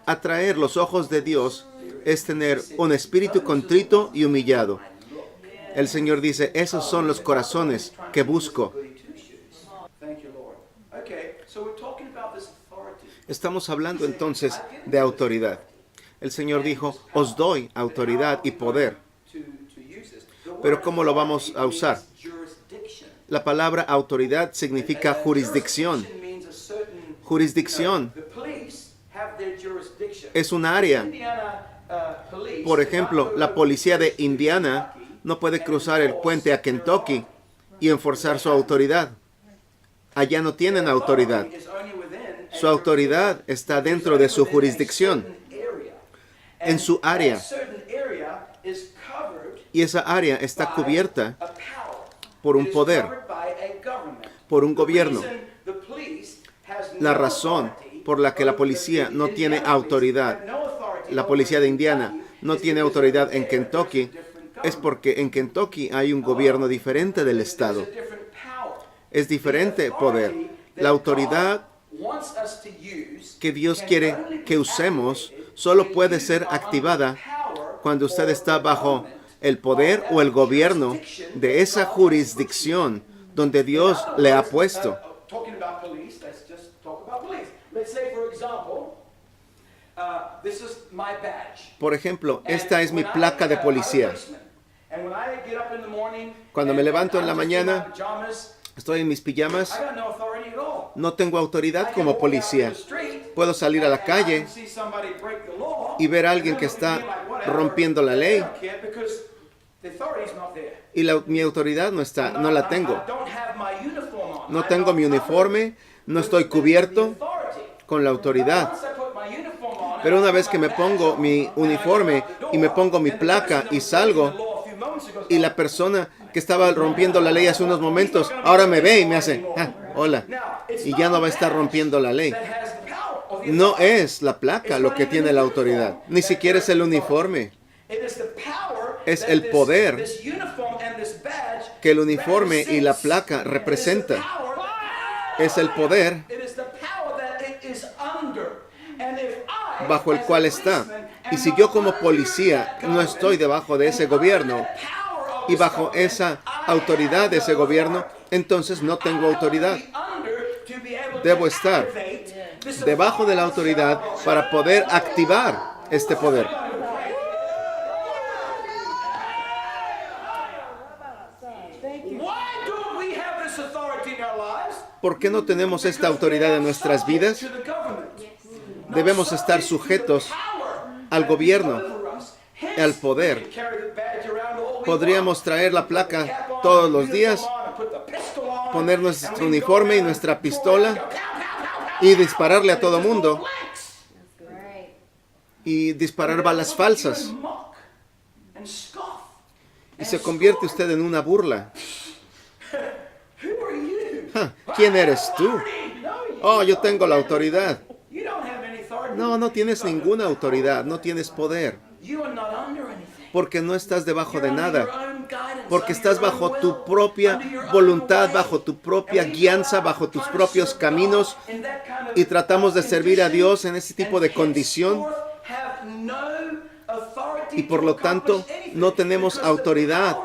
atraer los ojos de Dios es tener un espíritu contrito y humillado. El Señor dice, esos son los corazones que busco. Estamos hablando entonces de autoridad. El Señor dijo, os doy autoridad y poder. Pero ¿cómo lo vamos a usar? La palabra autoridad significa jurisdicción. Jurisdicción es un área. Por ejemplo, la policía de Indiana no puede cruzar el puente a Kentucky y enforzar su autoridad. Allá no tienen autoridad. Su autoridad está dentro de su jurisdicción, en su área. Y esa área está cubierta por un poder, por un gobierno. La razón por la que la policía no tiene autoridad, la policía de Indiana no tiene autoridad en Kentucky, es porque en Kentucky hay un gobierno diferente del estado. Es diferente poder. La autoridad que Dios quiere que usemos solo puede ser activada cuando usted está bajo el poder o el gobierno de esa jurisdicción donde Dios le ha puesto. Por ejemplo, esta es mi placa de policía. Cuando me levanto en la mañana, estoy en mis pijamas, no tengo autoridad como policía. Puedo salir a la calle y ver a alguien que está rompiendo la ley y mi autoridad no la tengo. No tengo mi uniforme, no estoy cubierto con la autoridad. Pero una vez que me pongo mi uniforme y me pongo mi placa y salgo, y la persona que estaba rompiendo la ley hace unos momentos, ahora me ve y me hace, hola, y ya no va a estar rompiendo la ley. No es la placa lo que tiene la autoridad, ni siquiera es el uniforme. Es el poder que el uniforme y la placa representan. Es el poder bajo el cual está. Y si yo como policía no estoy debajo de ese gobierno y bajo esa autoridad de ese gobierno, entonces no tengo autoridad. Debo estar debajo de la autoridad para poder activar este poder. ¿Por qué no tenemos esta autoridad en nuestras vidas? Debemos estar sujetos al gobierno, al poder. Podríamos traer la placa todos los días, poner nuestro uniforme y nuestra pistola y dispararle a todo mundo. Y disparar balas falsas. Y se convierte usted en una burla. ¿Quién eres tú? Oh, yo tengo la autoridad. No, no tienes ninguna autoridad, no tienes poder. Porque no estás debajo de nada. Porque estás bajo tu propia voluntad, bajo tu propia guianza, bajo tus propios caminos. Y tratamos de servir a Dios en ese tipo de condición. Y por lo tanto, no tenemos autoridad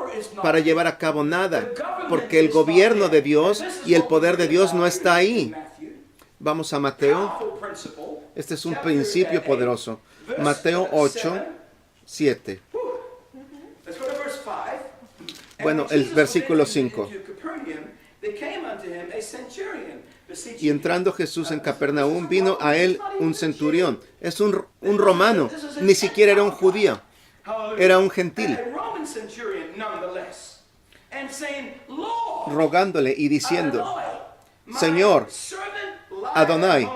para llevar a cabo nada. Porque el gobierno de Dios y el poder de Dios no está ahí. Vamos a Mateo. Este es un principio poderoso. Mateo 8, 7. Bueno, el versículo 5. Y entrando Jesús en Capernaum, vino a él un centurión. Es un romano. Ni siquiera era un judío. Era un gentil. Rogándole y diciendo, Señor, Adonai,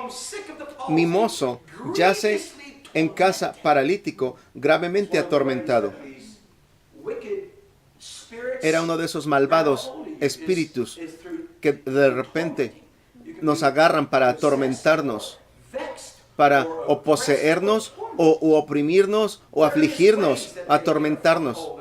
mi mozo yace en casa paralítico, gravemente atormentado. Era uno de esos malvados espíritus que de repente nos agarran para atormentarnos, para o poseernos, o oprimirnos, o afligirnos, atormentarnos.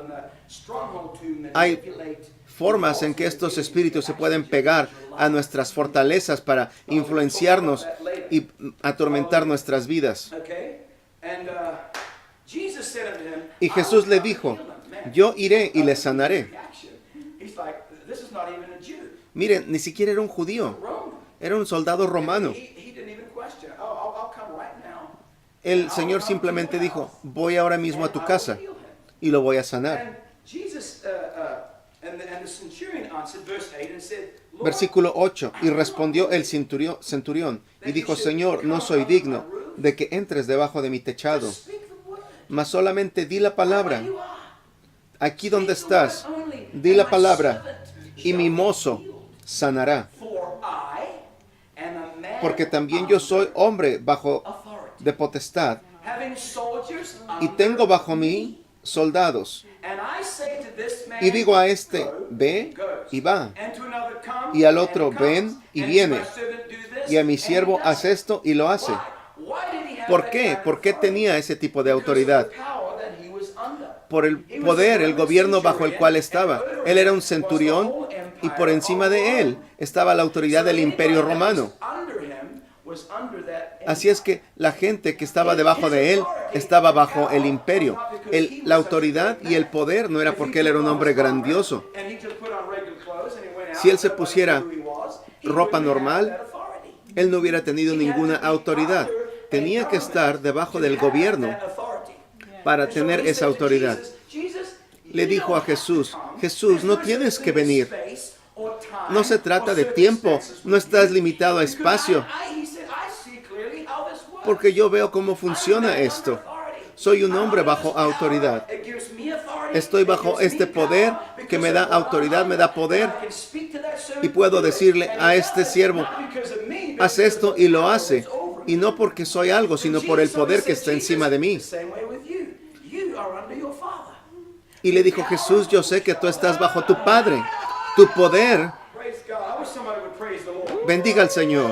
Hay formas en que estos espíritus se pueden pegar a nuestras fortalezas para influenciarnos y atormentar nuestras vidas. Y Jesús le dijo, yo iré y le sanaré. Miren, ni siquiera era un judío, era un soldado romano. El Señor simplemente dijo, voy ahora mismo a tu casa y lo voy a sanar. Versículo 8, y respondió el centurión y dijo, Señor, no soy digno de que entres debajo de mi techado, mas solamente di la palabra. Aquí donde estás, di la palabra y mi mozo sanará. Porque también yo soy hombre de potestad y tengo bajo mí soldados. Y digo a este, ve y va. Y al otro, ven y viene. Y a mi siervo, haz esto y lo hace. ¿Por qué? ¿Por qué tenía ese tipo de autoridad? Por el poder, el gobierno bajo el cual estaba. Él era un centurión y por encima de él estaba la autoridad del Imperio Romano. Así es que la gente que estaba debajo de él estaba bajo el imperio. La autoridad y el poder no era porque él era un hombre grandioso. Si él se pusiera ropa normal, él no hubiera tenido ninguna autoridad. Tenía que estar debajo del gobierno para tener esa autoridad. Le dijo a Jesús, Jesús, no tienes que venir. No se trata de tiempo, no estás limitado a espacio. Porque yo veo cómo funciona esto. Soy un hombre bajo autoridad. Estoy bajo este poder que me da autoridad, me da poder. Y puedo decirle a este siervo, haz esto y lo hace. Y no porque soy algo, sino por el poder que está encima de mí. Y le dijo Jesús, yo sé que tú estás bajo tu Padre. Tu poder. Bendiga al Señor.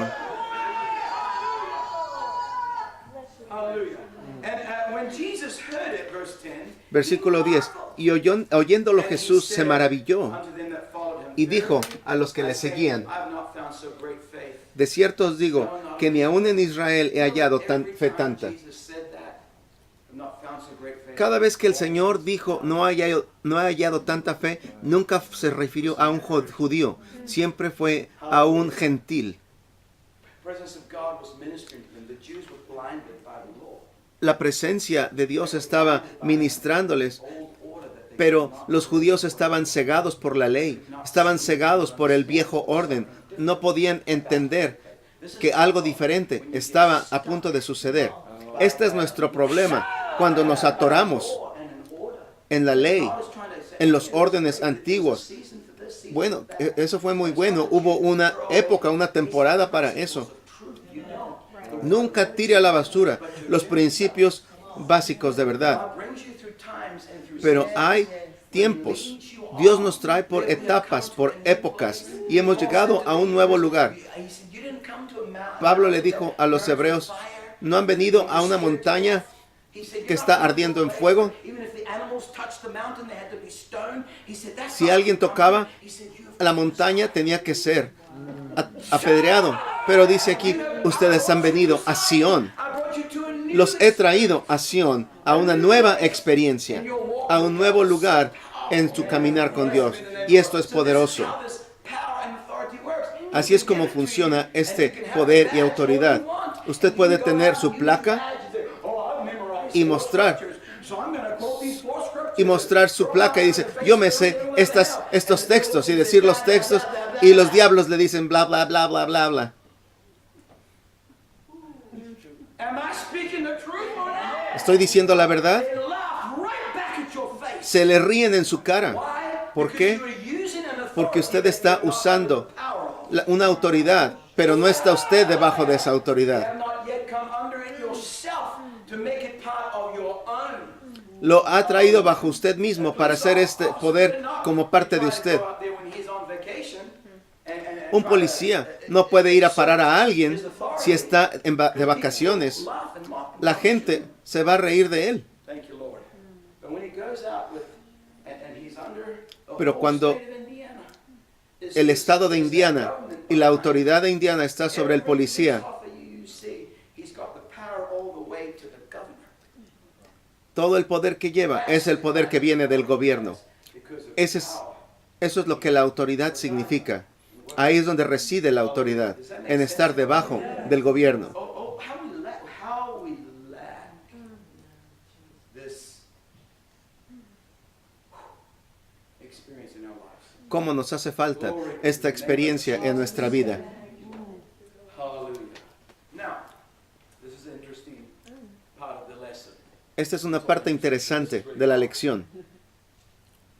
Versículo 10. Y oyéndolo Jesús se maravilló y dijo a los que le seguían, de cierto os digo que ni aún en Israel he hallado fe tanta. Cada vez que el Señor dijo no he hallado tanta fe, nunca se refirió a un judío, siempre fue a un gentil. La presencia de Dios estaba ministrándoles, pero los judíos estaban cegados por la ley, estaban cegados por el viejo orden, no podían entender que algo diferente estaba a punto de suceder. Este es nuestro problema, cuando nos atoramos en la ley, en los órdenes antiguos. Bueno, eso fue muy bueno, hubo una época, una temporada para eso. Nunca tire a la basura los principios básicos de verdad. Pero hay tiempos. Dios nos trae por etapas, por épocas, y hemos llegado a un nuevo lugar. Pablo le dijo a los hebreos, ¿no han venido a una montaña que está ardiendo en fuego? Si alguien tocaba la montaña, tenía que ser apedreado. Pero dice aquí, ustedes han venido a Sión. Los he traído a Sión, a una nueva experiencia, a un nuevo lugar en su caminar con Dios. Y esto es poderoso. Así es como funciona este poder y autoridad. Usted puede tener su placa y mostrar su placa y dice, yo me sé estos textos, y decir los textos, y los diablos le dicen bla, bla, bla, bla, bla, bla. ¿Estoy diciendo la verdad? Se le ríen en su cara. ¿Por qué? Porque usted está usando una autoridad, pero no está usted debajo de esa autoridad. Lo ha traído bajo usted mismo para hacer este poder como parte de usted. Un policía no puede ir a parar a alguien si está de vacaciones. La gente se va a reír de él. Pero cuando el estado de Indiana y la autoridad de Indiana está sobre el policía, todo el poder que lleva es el poder que viene del gobierno. Eso es lo que la autoridad significa. Ahí es donde reside la autoridad, en estar debajo del gobierno. How we lack this experience in our lives. ¿Cómo nos hace falta esta experiencia en nuestra vida? Hallelujah. Now, this is an interesting part of the lesson. Esta es una parte interesante de la lección.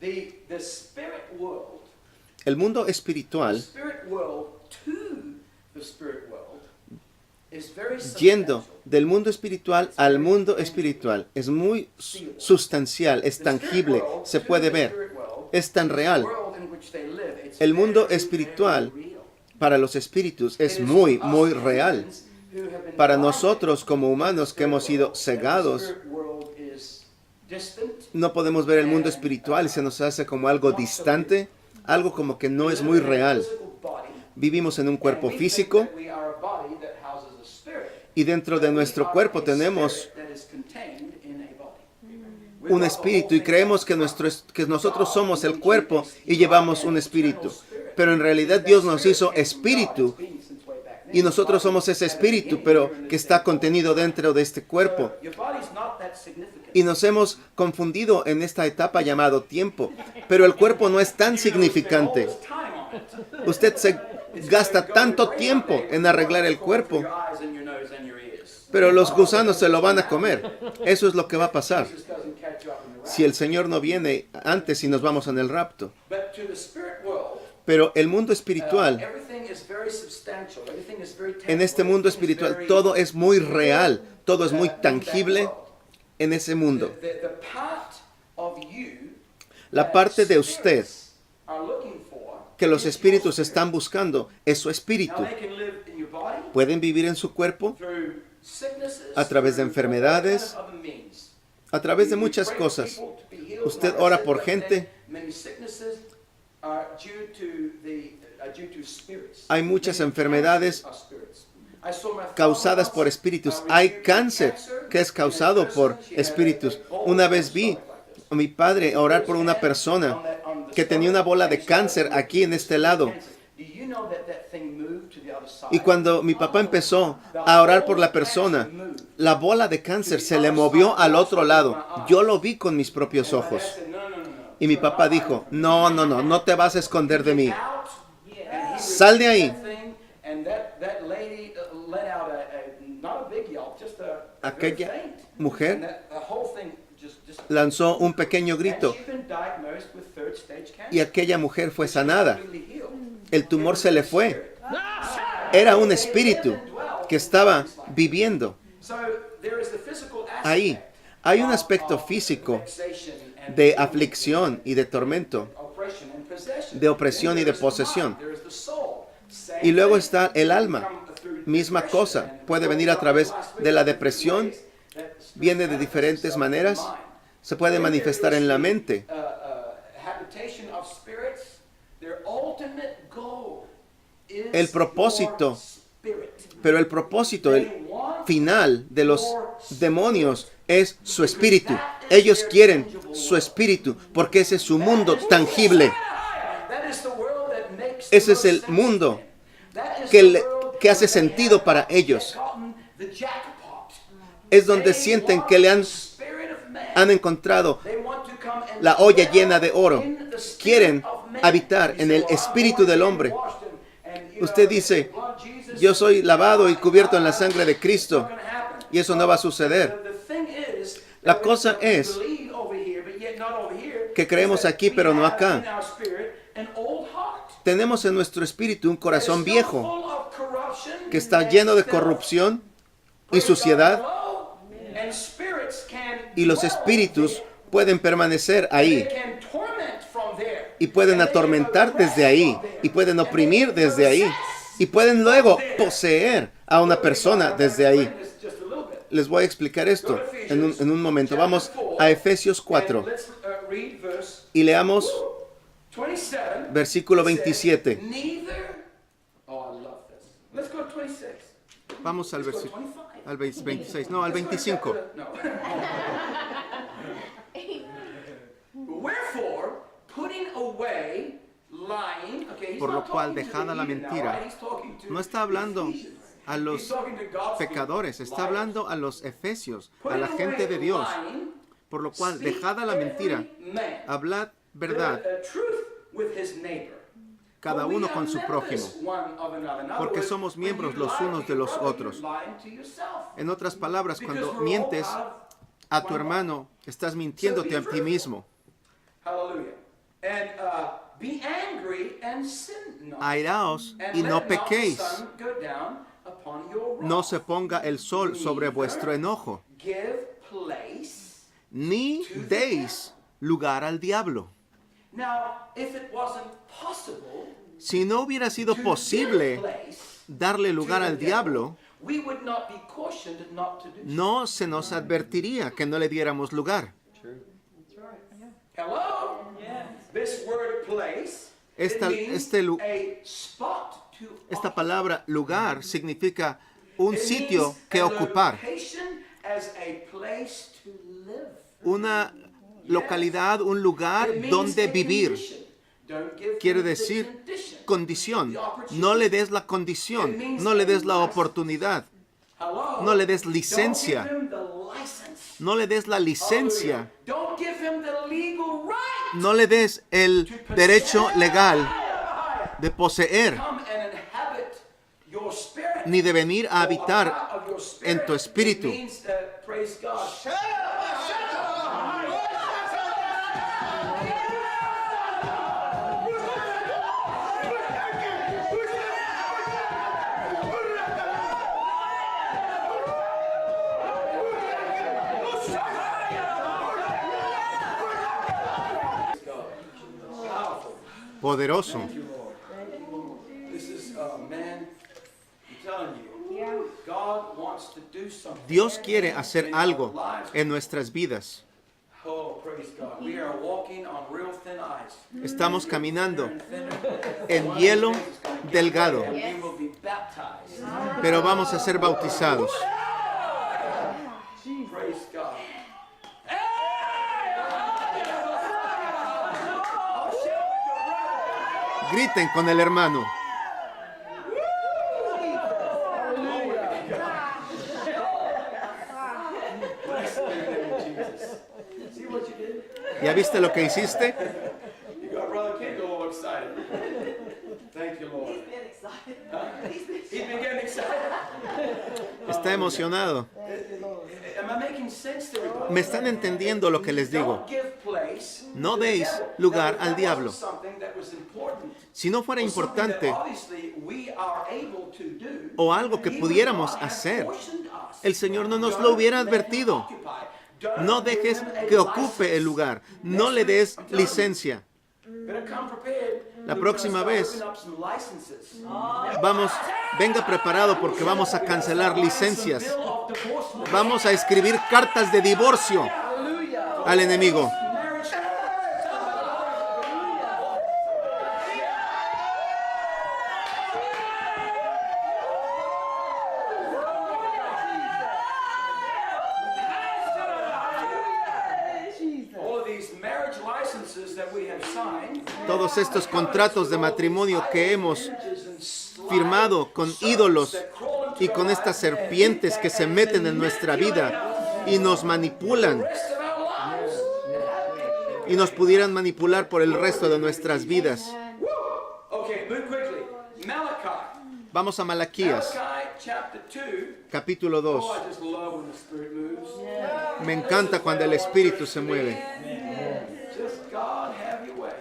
The spirit world, El mundo the espiritual, spirit world to the spirit world, is very yendo substantial. del mundo espiritual al mundo espiritual, es muy sustancial, es tangible, se puede ver, es tan real. El mundo espiritual para los espíritus es muy, muy real. Para nosotros como humanos que hemos sido cegados, no podemos ver el mundo espiritual y se nos hace como algo distante, algo como que no es muy real. Vivimos en un cuerpo físico y dentro de nuestro cuerpo tenemos un espíritu y creemos que nosotros somos el cuerpo y llevamos un espíritu. Pero en realidad Dios nos hizo espíritu y nosotros somos ese espíritu, pero que está contenido dentro de este cuerpo. Y nos hemos confundido en esta etapa llamado tiempo, pero el cuerpo no es tan significante. Usted se gasta tanto tiempo en arreglar el cuerpo, pero los gusanos se lo van a comer. Eso es lo que va a pasar si el Señor no viene antes y nos vamos en el rapto. Pero el mundo espiritual, en este mundo espiritual, todo es muy real, todo es muy tangible en ese mundo. La parte de usted que los espíritus están buscando es su espíritu. Pueden vivir en su cuerpo a través de enfermedades, a través de muchas cosas. Usted ora por gente. Hay muchas enfermedades causadas por espíritus. Hay cáncer que es causado por espíritus. Una vez vi a mi padre orar por una persona que tenía una bola de cáncer aquí en este lado. Y cuando mi papá empezó a orar por la persona, la bola de cáncer se le movió al otro lado. Yo lo vi con mis propios ojos. Y mi papá dijo, no te vas a esconder de mí. Sal de ahí. Aquella mujer lanzó un pequeño grito y aquella mujer fue sanada. El tumor se le fue. Era un espíritu que estaba viviendo ahí. Hay un aspecto físico de aflicción y de tormento, de opresión y de posesión. Y luego está el alma, misma cosa. Puede venir a través de la depresión, viene de diferentes maneras, se puede manifestar en la mente. El propósito, el final de los demonios es su espíritu. Ellos quieren su espíritu porque ese es su mundo tangible. Ese es el mundo que hace sentido para ellos. Es donde sienten que han encontrado la olla llena de oro. Quieren habitar en el espíritu del hombre. Usted dice, yo soy lavado y cubierto en la sangre de Cristo. Y eso no va a suceder. La cosa es que creemos aquí, pero no acá. Tenemos en nuestro espíritu un corazón viejo que está lleno de corrupción y suciedad. Y los espíritus pueden permanecer ahí. Y pueden atormentar desde ahí. Y pueden oprimir desde ahí. Y pueden luego poseer a una persona desde ahí. Les voy a explicar esto en un momento. Vamos a Efesios 4 y leamos versículo 27. Vamos al versículo al 26, no, al 25. Wherefore, putting away lying. Okay, he's Por lo not cual, talking to dejada the la heathen now, mentira. right? He's talking to No está hablando Ephesians. a He's los talking to God's pecadores, people, está liars. hablando a los efesios, a Putting la gente de away Dios. lying, Por lo cual, speak dejada la mentira, every man hablad verdad, the truth with his neighbor. cada For we uno are con su prójimo, members one of another. In other porque words, somos when miembros you los lie unos to de your los brother, otros. you're lying to yourself. En otras palabras, Because cuando we're all mientes part of a tu one body. hermano, estás mintiéndote a ti mismo. Hallelujah. And be angry and sin not. Airaos And y no let not the pequéis. sun go down upon your wrath. No se ponga el sol sobre vuestro enojo, Give place. ni deis lugar al diablo. Now, if it wasn't possible Si no hubiera sido to give posible place darle lugar to the al diablo, we would not be cautioned not to do so. no se nos advertiría que no le diéramos lugar. Hello? This word place, Esta- it means este lu- a spot to Esta occupy. palabra lugar significa un It sitio means que a ocupar, location as a place to live. una localidad, un lugar It means donde a vivir. condition. Don't give Quiere them the decir condition, condición. the opportunity. No le des la condición, no le des la oportunidad, Hello? no le des licencia. Don't give him the license. no le des la licencia, Hallelujah. Don't give him the legal right no le des el to derecho possess. legal de poseer, Come and inhabit your spirit. ni de venir a Or habitar a part of your spirit. en tu espíritu. It means, praise God. Powerful. Poderoso. Thank you, Lord. This is, man, I'm telling you, God wants to do something. Dios quiere hacer in algo our lives. en nuestras vidas. Oh, praise God. We are walking on real thin ice. Estamos caminando Thinner. en One hielo of these days it's gonna get delgado, better and we will be baptized. pero vamos a ser bautizados. Praise God. Griten con el hermano. See what you did? ¿Ya viste lo que hiciste? You got Brother King all excited. Thank you, Lord. He's been getting excited. Está emocionado. Am I making sense to everybody? ¿Me están entendiendo lo que les digo? Don't give place No to the deis devil. lugar Now, if al that diablo. wasn't something that was important, Si no fuera or something that importante obviously we are able to do, o algo que he pudiéramos would not have hacer, cautioned us. el Señor no nos Don't lo hubiera let him advertido. occupy. Don't No give dejes him a que ocupe license. el lugar. No le des licencia. Better come prepared. La We're próxima gonna vez start opening up some licenses. Venga preparado porque vamos a cancelar licencias. Bill of divorcement. Vamos a escribir cartas de divorcio al enemigo. Marriage. All of these marriage licenses that we have signed, Todos estos contratos de matrimonio que hemos firmado con ídolos y con estas serpientes que se meten en nuestra vida y nos manipulan y nos pudieran manipular por el resto de nuestras vidas. Okay, move quickly. Malachi. Vamos a Malaquías, Malachi chapter 2. capítulo 2. Oh, I just love when the Spirit moves. Me encanta cuando el Espíritu se mueve. Just God have your way.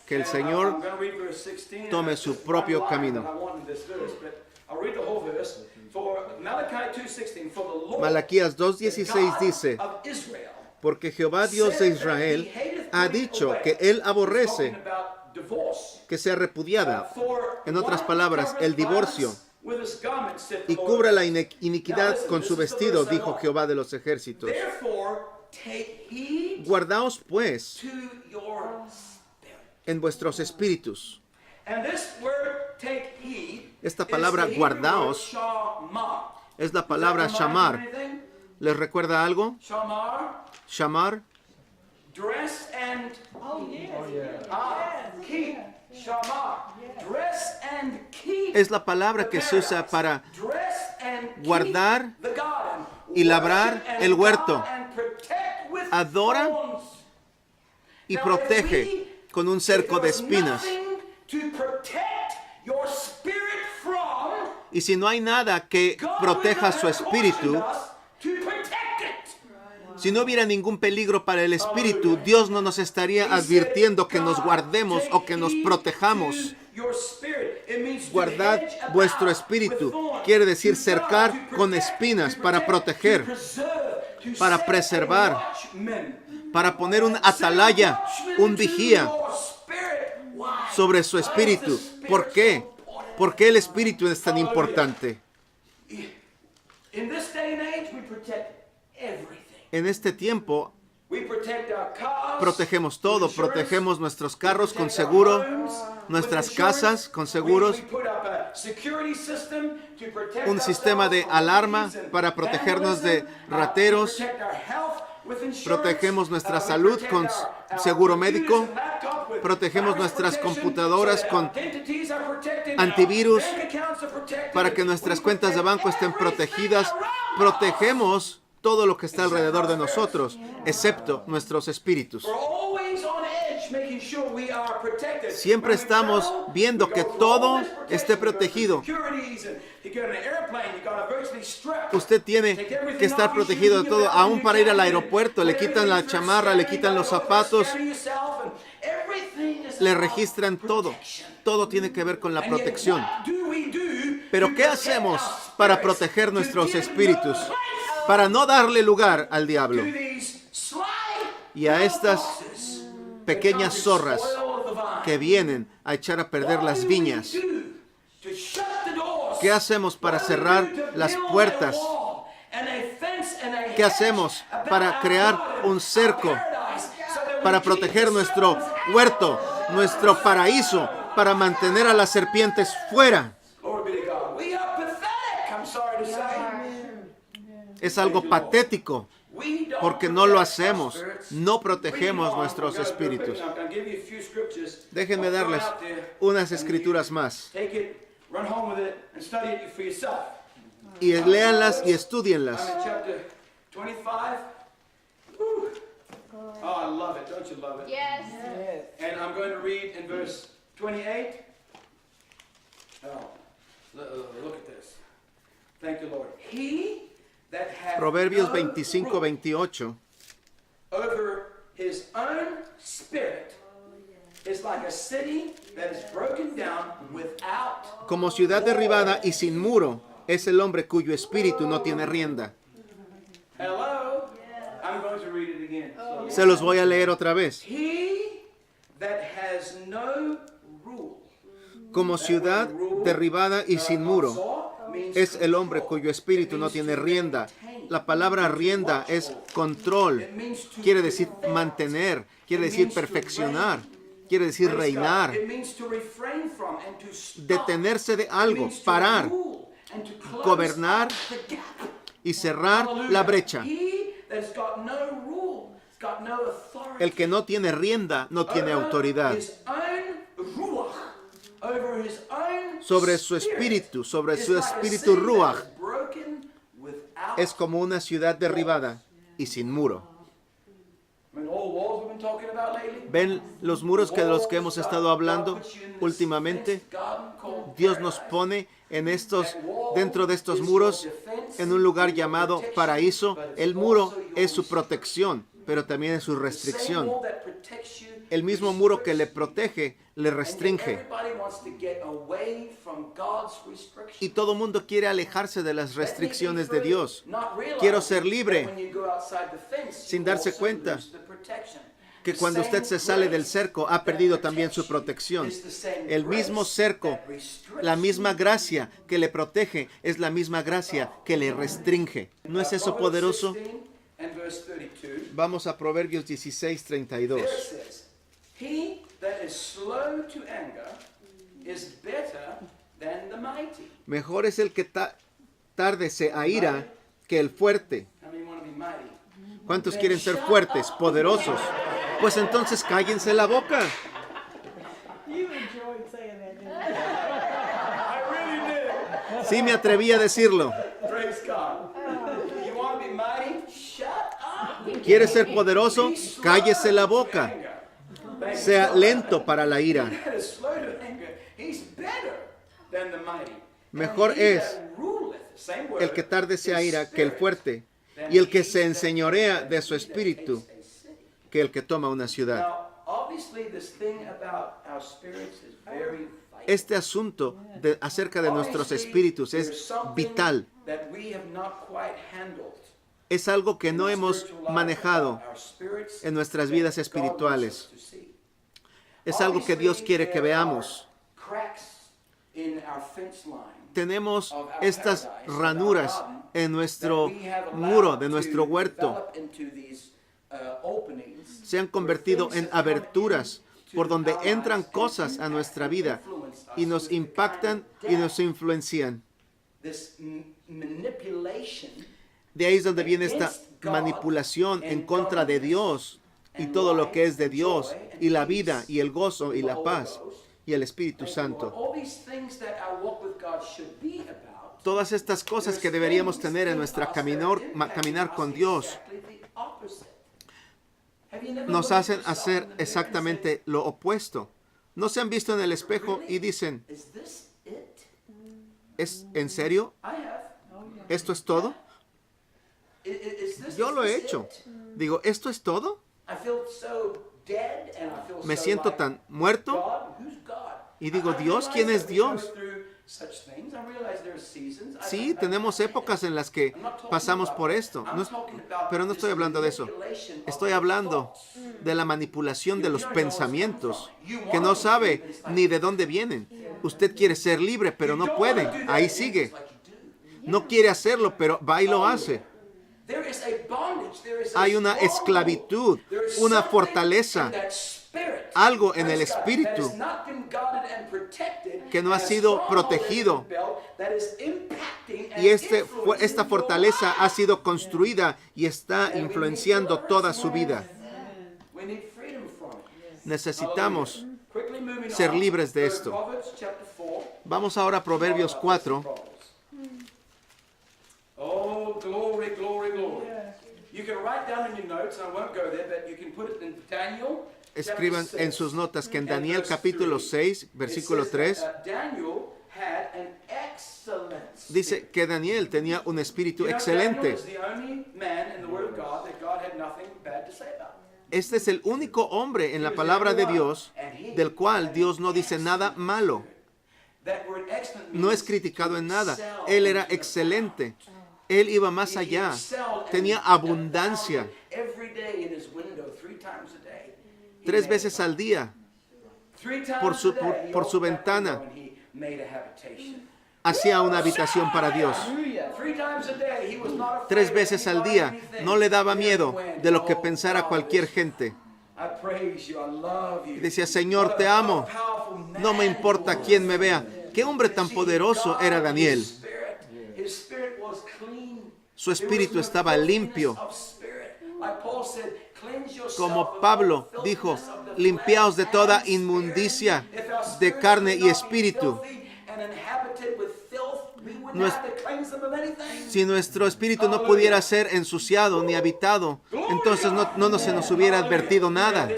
Que el I'm Señor going to read verse 16. tome su propio camino. I want in this verse, but I'll read the whole verse. For Malachi 2:16, for the Lord, Malaquías the 2:16 God dice, of Israel, porque Jehová Dios de Israel ha dicho que Él aborrece talking about divorce, que sea repudiada, for en otras one palabras, el covereth divorcio, violence with his garment, saith the y Lord. cubra la iniquidad con su vestido, dijo Jehová de los ejércitos. Therefore, take heed Guardaos pues to your spirit. en vuestros espíritus. And this word, take heed, Esta is palabra the Hebrew guardaos word shamar. es la Does palabra that remind you of shamar. anything? ¿Les recuerda algo? Shamar, Shamar, dress and keep. Shamar. Dress and keep. Es la palabra que se usa para Dress and keep guardar the garden. y labrar Worship and el huerto. guard and protect with Adora thorns. y protege con un cerco de espinas. Y si no hay nada que proteja su espíritu, si no hubiera ningún peligro para el espíritu, Dios no nos estaría advirtiendo que nos guardemos o que nos protejamos. Guardad vuestro espíritu. Quiere decir cercar con espinas para proteger, para preservar, para poner un atalaya, un vigía sobre su espíritu. ¿Por qué? ¿Por qué el espíritu es tan importante? En este tiempo protegemos todo, protegemos nuestros carros con seguro, nuestras casas con seguros, un sistema de alarma para protegernos de rateros, protegemos nuestra salud con seguro médico, protegemos nuestras computadoras con antivirus para que nuestras cuentas de banco estén protegidas, protegemos todo lo que está alrededor de nosotros, excepto nuestros espíritus. Siempre estamos viendo que todo esté protegido. Usted tiene que estar protegido de todo, aún para ir al aeropuerto. Le quitan la chamarra, le quitan los zapatos, le registran todo. Todo tiene que ver con la protección. Pero ¿qué hacemos para proteger nuestros espíritus? Para no darle lugar al diablo y a estas pequeñas zorras que vienen a echar a perder las viñas. ¿Qué hacemos para cerrar las puertas? ¿Qué hacemos para crear un cerco? Para proteger nuestro huerto, nuestro paraíso, para mantener a las serpientes fuera. Es algo patético porque no lo hacemos, no protegemos nuestros espíritus. Déjenme darles unas escrituras más. Y léanlas y estudienlas. Oh, I love it. Don't you love it? Yes. And I'm going to read in verse 28. Oh, look at this. Thank you, Lord. He that hath Proverbios no 25-28. over his own spirit is like a city that is broken down without. Como ciudad derribada y sin muro es el hombre cuyo espíritu no tiene rienda. Hello? I'm going to read it again. Se los voy a leer otra vez. He that has no rule. Como ciudad derribada y sin muro es el hombre cuyo espíritu no tiene rienda. La palabra rienda es control. Quiere decir mantener, quiere decir perfeccionar, quiere decir reinar, detenerse de algo, parar, gobernar y cerrar la brecha. El que no tiene rienda no tiene autoridad sobre su espíritu ruach. Es como una ciudad derribada y sin muro. ¿Ven los muros de los que hemos estado hablando últimamente? Dios nos pone dentro de estos muros en un lugar llamado paraíso. El muro es su protección, pero también es su restricción. El mismo muro que le protege, le restringe. Y todo mundo quiere alejarse de las restricciones de Dios. Quiero ser libre, sin darse cuenta que cuando usted se sale del cerco, ha perdido también su protección. El mismo cerco, la misma gracia que le protege, es la misma gracia que le restringe. ¿No es eso poderoso? Vamos a Proverbios 16:32. He that is slow to anger is better than the mighty. Mejor es el que tarde se aira que el fuerte. How many want to be mighty? ¿Cuántos quieren ser fuertes, poderosos? Pues entonces cállense la boca. You enjoyed saying that, didn't you? I really did. Sí me atreví a decirlo. Praise God. You want to be mighty? Shut up. ¿Quieres ser poderoso? Cállese la boca. Sea lento para la ira. That is slow to anger. He's better than the mighty. Mejor And he es that ruleth, same word, el que tarde se his aira que el spirit, fuerte, than y el que he se that enseñorea de su leadeth espíritu a city. que el que toma una ciudad. Now, obviously, this thing about our spirits is very vital. Este asunto acerca de nuestros espíritus There's es something vital. that we have not quite handled Es algo que in no our hemos spiritual life manejado about our spirits en nuestras that vidas God wants espirituales. us to see. Es algo que Dios quiere que veamos. Cracks in our fence line Tenemos of our estas paradise, ranuras of our garden, en nuestro that we have allowed muro de to nuestro huerto. develop into these, openings Se han where convertido things en have come aberturas into por donde our entran lives and cosas a impact nuestra and vida influence us y nos with the impactan kind y of nos influencian. this manipulation De ahí es donde viene esta manipulación en contra de Dios y todo lo que es de Dios, y la vida y el gozo y la paz y el Espíritu Santo. all these things that our walk with God should be about. Todas estas cosas que deberíamos tener en nuestra caminar con Dios nos hacen hacer exactamente lo opuesto. ¿No se han visto en el espejo y dicen, ¿es en serio? ¿Esto es todo? Yo lo he hecho. Digo, ¿esto es todo? Me siento tan muerto y digo, ¿Dios? ¿Quién es Dios? Sí, tenemos épocas en las que pasamos por esto, pero no estoy hablando de eso. Estoy hablando de la manipulación de los pensamientos, que no sabe ni de dónde vienen. Usted quiere ser libre, pero no puede. Ahí sigue. No quiere hacerlo, pero va y lo hace. Hay una esclavitud, una fortaleza, algo en el espíritu que no ha sido protegido, y esta fortaleza ha sido construida y está influenciando toda su vida. Necesitamos ser libres de esto. Vamos ahora a Proverbios 4. Oh, glory, glory, glory. You can write down in your notes, I won't go there, but you can put it in Daniel. Escriban en sus notas que en Daniel capítulo 6, versículo 3, dice que Daniel tenía un espíritu excelente. Este es el único hombre en la palabra de Dios del cual Dios no dice nada malo. No es criticado en nada. Él era excelente. Él iba más allá. Tenía abundancia. 3 veces al día, por su ventana, hacía una habitación para Dios. 3 veces al día. No le daba miedo de lo que pensara cualquier gente. Decía, Señor, te amo. No me importa quién me vea. Qué hombre tan poderoso era Daniel. Su espíritu estaba limpio. Como Pablo dijo, limpiaos de toda inmundicia de carne y espíritu. Si nuestro espíritu no pudiera ser ensuciado ni habitado, entonces no se nos hubiera advertido nada.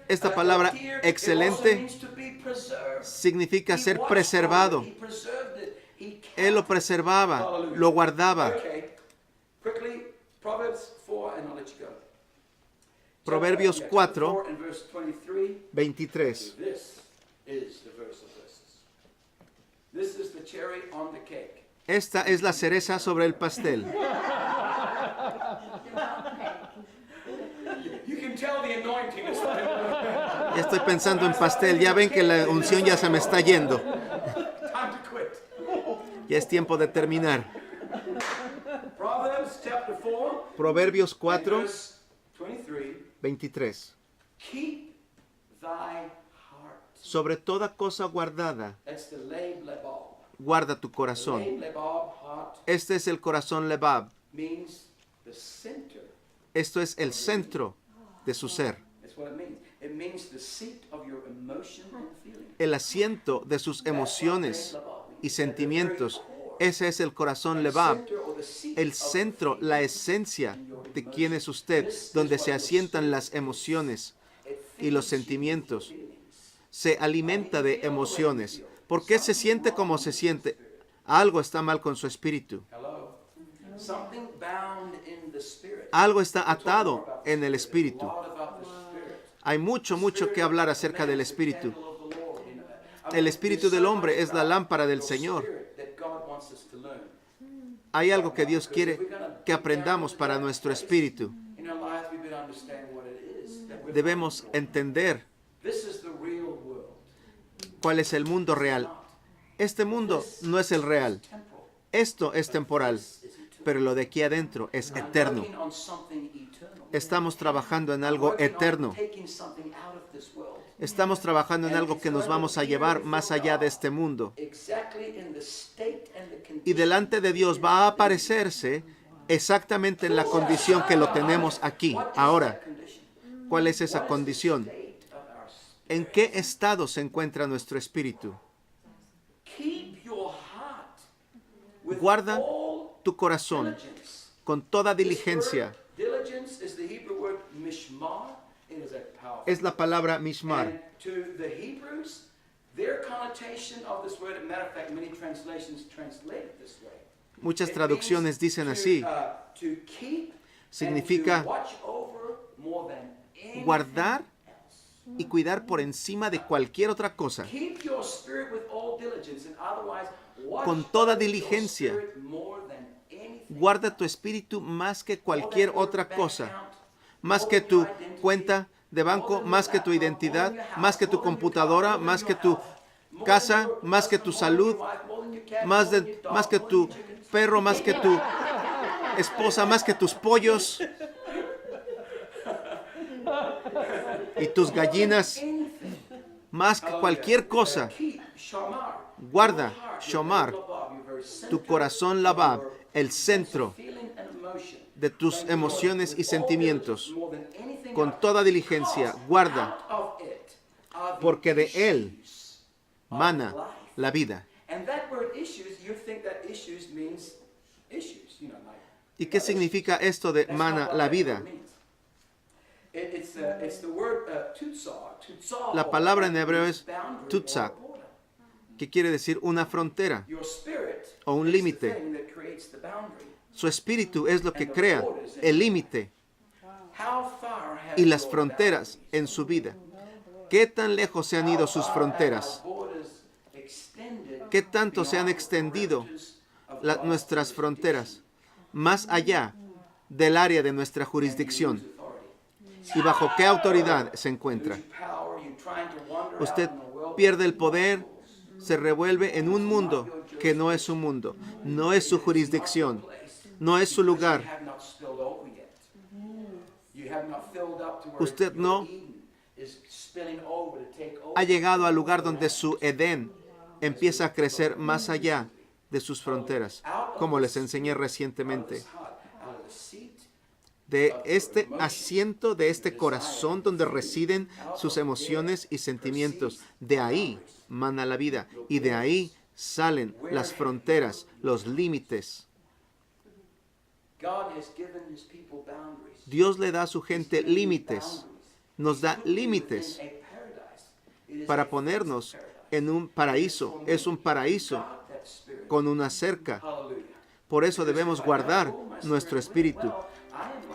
Esta palabra excelente significa ser preservado. Él lo preservaba, lo guardaba. Proverbios 4, 23. Esta es la cereza sobre el pastel. Estoy pensando en pastel. Ya ven que la unción ya se me está yendo. Ya es tiempo de terminar. Proverbios 4, 23. Sobre toda cosa guardada, guarda tu corazón. Este es el corazón Lebab. Esto es el centro de su ser, That's what it means. It means the seat of your emotion and feeling. el asiento de sus emociones y sentimientos. Ese es el corazón Lebab, Center or the seat el of centro, la esencia de quién es usted, donde se asientan las emociones y los sentimientos. Se alimenta de emociones. ¿Por qué se siente como se siente? Algo está mal con su espíritu. hello. Something bound in the spirit. Algo está atado en el espíritu. A lot about the spirit. Hay mucho que hablar acerca del espíritu. El espíritu del hombre es la lámpara del Señor. Hay algo que Dios quiere que aprendamos para nuestro espíritu. Debemos entender cuál es el mundo real. Este mundo no es el real. Esto es temporal, pero lo de aquí adentro es eterno. Estamos trabajando en algo eterno. Estamos trabajando en algo que nos vamos a llevar más allá de este mundo. Y delante de Dios va a aparecerse exactamente en la condición que lo tenemos aquí, ahora. ¿Cuál es esa condición? ¿En qué estado se encuentra nuestro espíritu? Guarda tu corazón con toda diligencia. Es la palabra mishmar. And to the Hebrews, their connotation of this word, matter of fact, many translations translate it this way. Muchas It traducciones means dicen así. to keep Significa and to watch over more than anything guardar else. y cuidar por encima de cualquier otra cosa. Keep your spirit with all diligence, and otherwise watch Con toda over your diligencia. spirit more than anything. Guarda tu espíritu más que cualquier otra cosa. Más que tu cuenta de banco, más que tu identidad, más que tu computadora, más que tu casa, más que tu salud, más que tu perro, más que tu esposa, más que tus pollos y tus gallinas, más que cualquier cosa. Guarda, Shomar, tu corazón Labab, el centro de tus emociones y sentimientos. Con toda diligencia, guarda, porque de él mana la vida. ¿Y qué significa esto de mana la vida? La palabra en hebreo es tutzak, que quiere decir una frontera o un límite. Su espíritu es lo que crea el límite y las fronteras en su vida. ¿Qué tan lejos se han ido sus fronteras? ¿Qué tanto se han extendido nuestras fronteras más allá del área de nuestra jurisdicción? ¿Y bajo qué autoridad se encuentra? Usted pierde el poder, se revuelve en un mundo que no es su mundo, no es su jurisdicción, no es su lugar. Usted no ha llegado al lugar donde su Edén empieza a crecer más allá de sus fronteras, como les enseñé recientemente. De este asiento, de este corazón donde residen sus emociones y sentimientos, de ahí mana la vida y de ahí salen las fronteras, los límites. Dios le da a su gente límites, nos da límites para ponernos en un paraíso. Es un paraíso con una cerca. Por eso debemos guardar nuestro espíritu,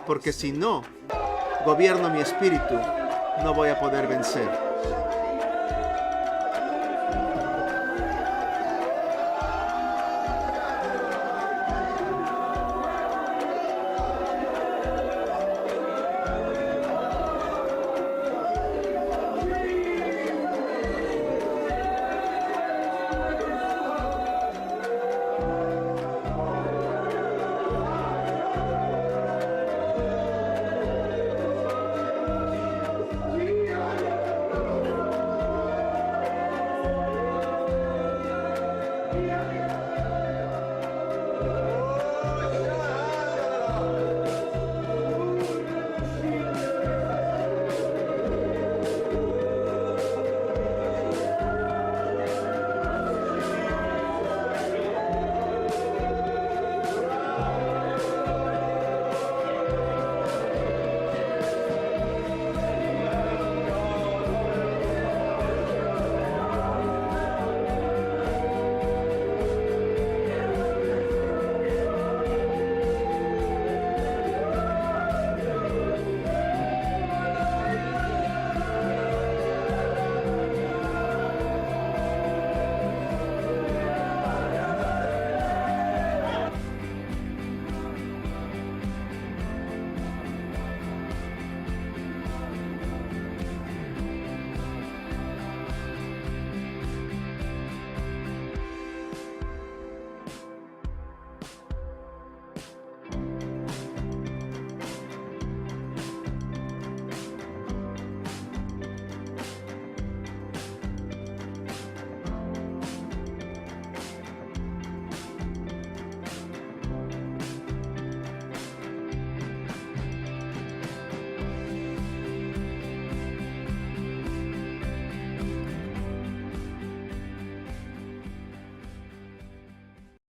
porque si no gobierno mi espíritu, no voy a poder vencer.